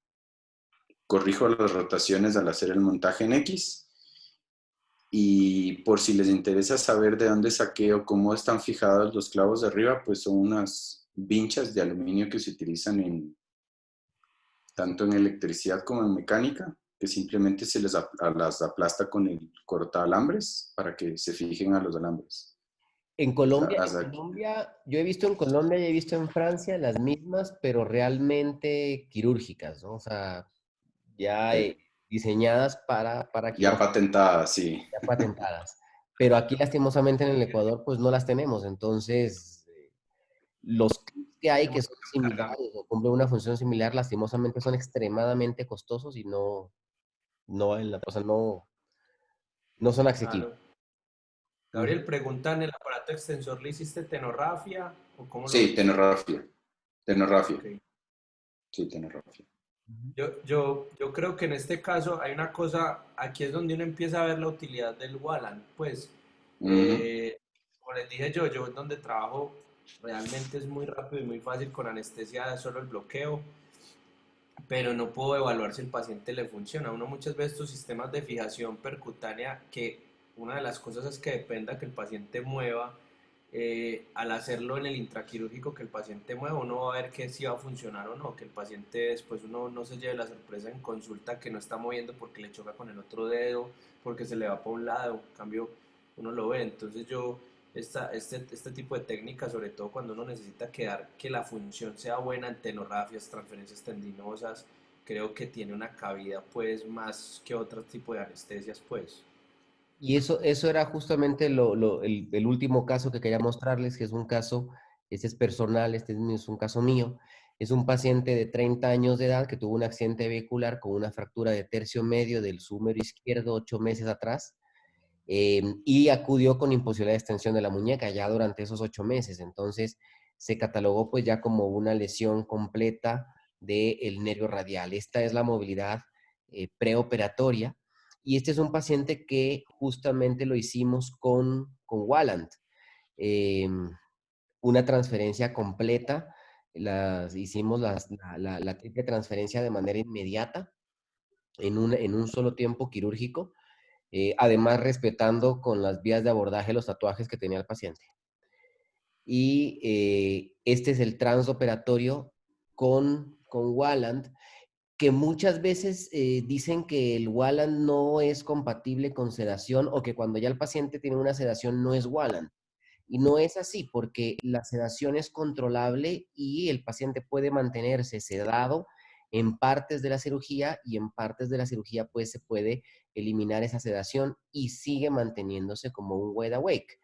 corrijo las rotaciones al hacer el montaje en X, y por si les interesa saber de dónde saqué o cómo están fijados los clavos de arriba, pues son unas vinchas de aluminio que se utilizan tanto en electricidad como en mecánica, que simplemente se las aplasta con el cortaalambres para que se fijen a los alambres. Yo he visto en Colombia y he visto en Francia las mismas, pero realmente quirúrgicas, ¿no? O sea, ya diseñadas para Ya quirófano, patentada, sí. ya patentadas. Pero aquí lastimosamente en el Ecuador pues no las tenemos, entonces los kits que hay que son similares o cumplen una función similar, lastimosamente son extremadamente costosos y no valen la, o sea, no son accesibles. Claro. Ujú. Gabriel, pregunta, ¿en el aparato extensor le hiciste tenorrafia o cómo lo Sí, hizo? tenorrafia. Tenorrafia. Ok. Sí, tenorrafia. Yo creo que en este caso hay una cosa, aquí es donde uno empieza a ver la utilidad del Wallan. Pues, Ujú. como les dije yo donde trabajo realmente es muy rápido y muy fácil con anestesia, solo el bloqueo, pero no puedo evaluar si el paciente le funciona. Uno muchas veces estos sistemas de fijación percutánea, que una de las cosas es que dependa que el paciente mueva, al hacerlo en el intraquirúrgico que el paciente mueva, uno va a ver que si va a funcionar o no, que el paciente después uno no se lleve la sorpresa en consulta que no está moviendo porque le choca con el otro dedo, porque se le va para un lado, en cambio uno lo ve. Entonces este tipo de técnicas, sobre todo cuando uno necesita que la función sea buena en tenorafias, transferencias tendinosas, creo que tiene una cabida pues más que otro tipo de anestesias pues. Y eso era justamente el último caso que quería mostrarles, que es un caso, este es personal, este es un caso mío. Es un paciente de 30 años de edad que tuvo un accidente vehicular con una fractura de tercio medio del húmero izquierdo 8 meses atrás, y acudió con imposibilidad de extensión de la muñeca ya durante esos 8 meses. Entonces se catalogó pues ya como una lesión completa del nervio radial. Esta es la movilidad preoperatoria, y este es un paciente que justamente lo hicimos con Wallant. Eh, una transferencia completa, hicimos la triple transferencia de manera inmediata en un solo tiempo quirúrgico, además respetando con las vías de abordaje los tatuajes que tenía el paciente. Y este es el transoperatorio con Wallant, que muchas veces dicen que el Wallant no es compatible con sedación, o que cuando ya el paciente tiene una sedación no es Wallant. Y no es así, porque la sedación es controlable y el paciente puede mantenerse sedado en partes de la cirugía, y en partes de la cirugía pues se puede eliminar esa sedación y sigue manteniéndose como un wide awake.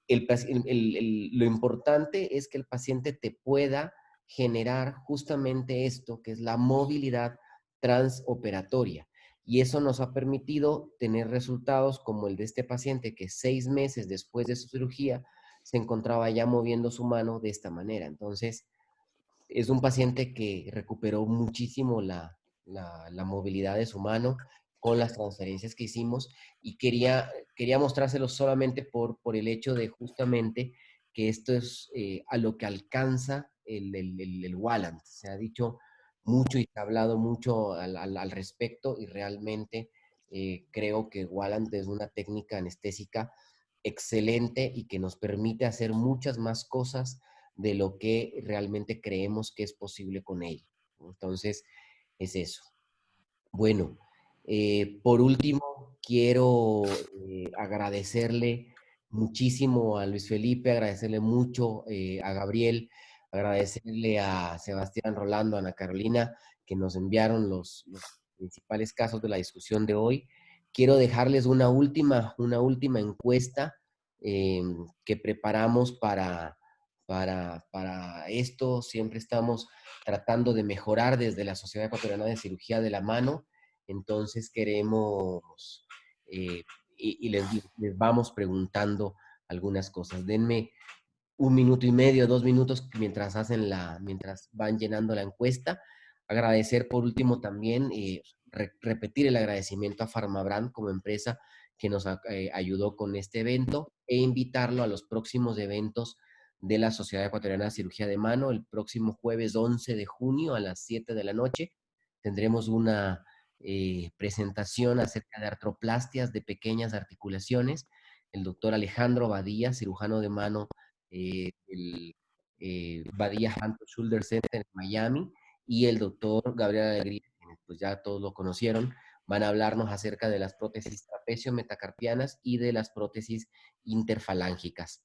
Lo importante es que el paciente te pueda generar justamente esto, que es la movilidad transoperatoria. Y eso nos ha permitido tener resultados como el de este paciente, que 6 meses después de su cirugía se encontraba ya moviendo su mano de esta manera. Entonces, es un paciente que recuperó muchísimo la movilidad de su mano con las transferencias que hicimos, y quería mostrárselo solamente por el hecho de justamente que esto es a lo que alcanza el Wallant. Se ha dicho mucho y se ha hablado mucho al respecto, y realmente creo que Wallant es una técnica anestésica excelente y que nos permite hacer muchas más cosas de lo que realmente creemos que es posible con ella. Entonces, es eso. Bueno, por último, quiero agradecerle muchísimo a Luis Felipe, agradecerle mucho a Gabriel, agradecerle a Sebastián, Rolando, a Ana Carolina, que nos enviaron los principales casos de la discusión de hoy. Quiero dejarles una última encuesta eh, que preparamos para esto. Siempre estamos tratando de mejorar desde la Sociedad Ecuatoriana de Cirugía de la mano. Entonces queremos, y les vamos preguntando algunas cosas. Denme 1 minuto y medio, 2 minutos mientras van llenando la encuesta. Agradecer por último también, repetir el agradecimiento a Farmabrand como empresa que nos ayudó con este evento e invitarlo a los próximos eventos de la Sociedad Ecuatoriana de Cirugía de Mano. El próximo jueves 11 de junio a las 7 de la noche tendremos una presentación acerca de artroplastias de pequeñas articulaciones. El doctor Alejandro Badía, cirujano de mano el Badía Hunter Shoulder Center en Miami, y el doctor Gabriel Alegría, pues ya todos lo conocieron, van a hablarnos acerca de las prótesis trapecio metacarpianas y de las prótesis interfalángicas.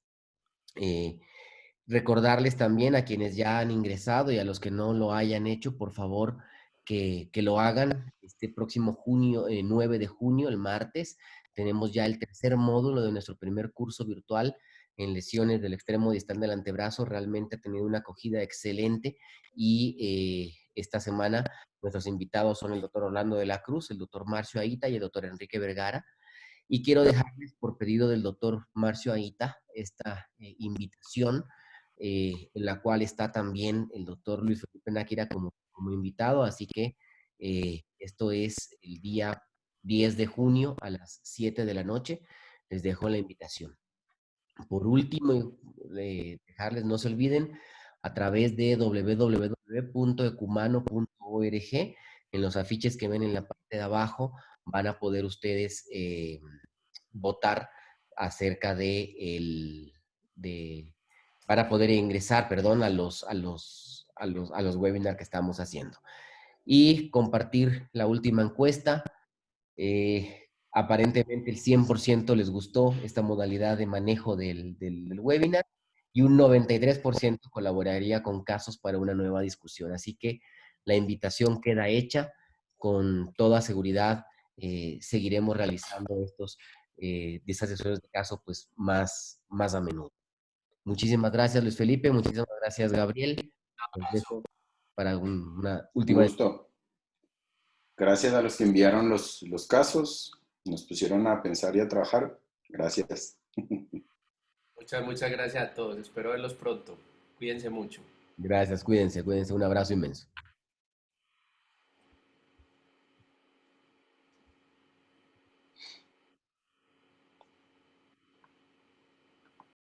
Recordarles también a quienes ya han ingresado y a los que no lo hayan hecho, por favor, que lo hagan. Este próximo junio, 9 de junio, el martes, tenemos ya el tercer módulo de nuestro primer curso virtual en lesiones del extremo distal del antebrazo. Realmente ha tenido una acogida excelente y esta semana nuestros invitados son el doctor Orlando de la Cruz, el doctor Marcio Aita y el doctor Enrique Vergara. Y quiero dejarles, por pedido del doctor Marcio Aita, esta invitación, en la cual está también el doctor Luis Felipe Náquira como invitado. Así que esto es el día 10 de junio a las 7 de la noche. Les dejo la invitación. Por último, dejarles, no se olviden, a través de www.ecumano.org, en los afiches que ven en la parte de abajo, van a poder ustedes votar acerca van a poder ingresar, perdón, a los webinars que estamos haciendo. Y compartir la última encuesta. Aparentemente el 100% les gustó esta modalidad de manejo del webinar y un 93% colaboraría con casos para una nueva discusión. Así que la invitación queda hecha. Con toda seguridad seguiremos realizando estas sesiones de caso pues más a menudo. Muchísimas gracias, Luis Felipe. Muchísimas gracias, Gabriel. Los dejo para una Un última. gusto. Gracias a los que enviaron los casos, nos pusieron a pensar y a trabajar. Gracias. Muchas gracias a todos. Espero verlos pronto. Cuídense mucho. Gracias, cuídense. Un abrazo inmenso.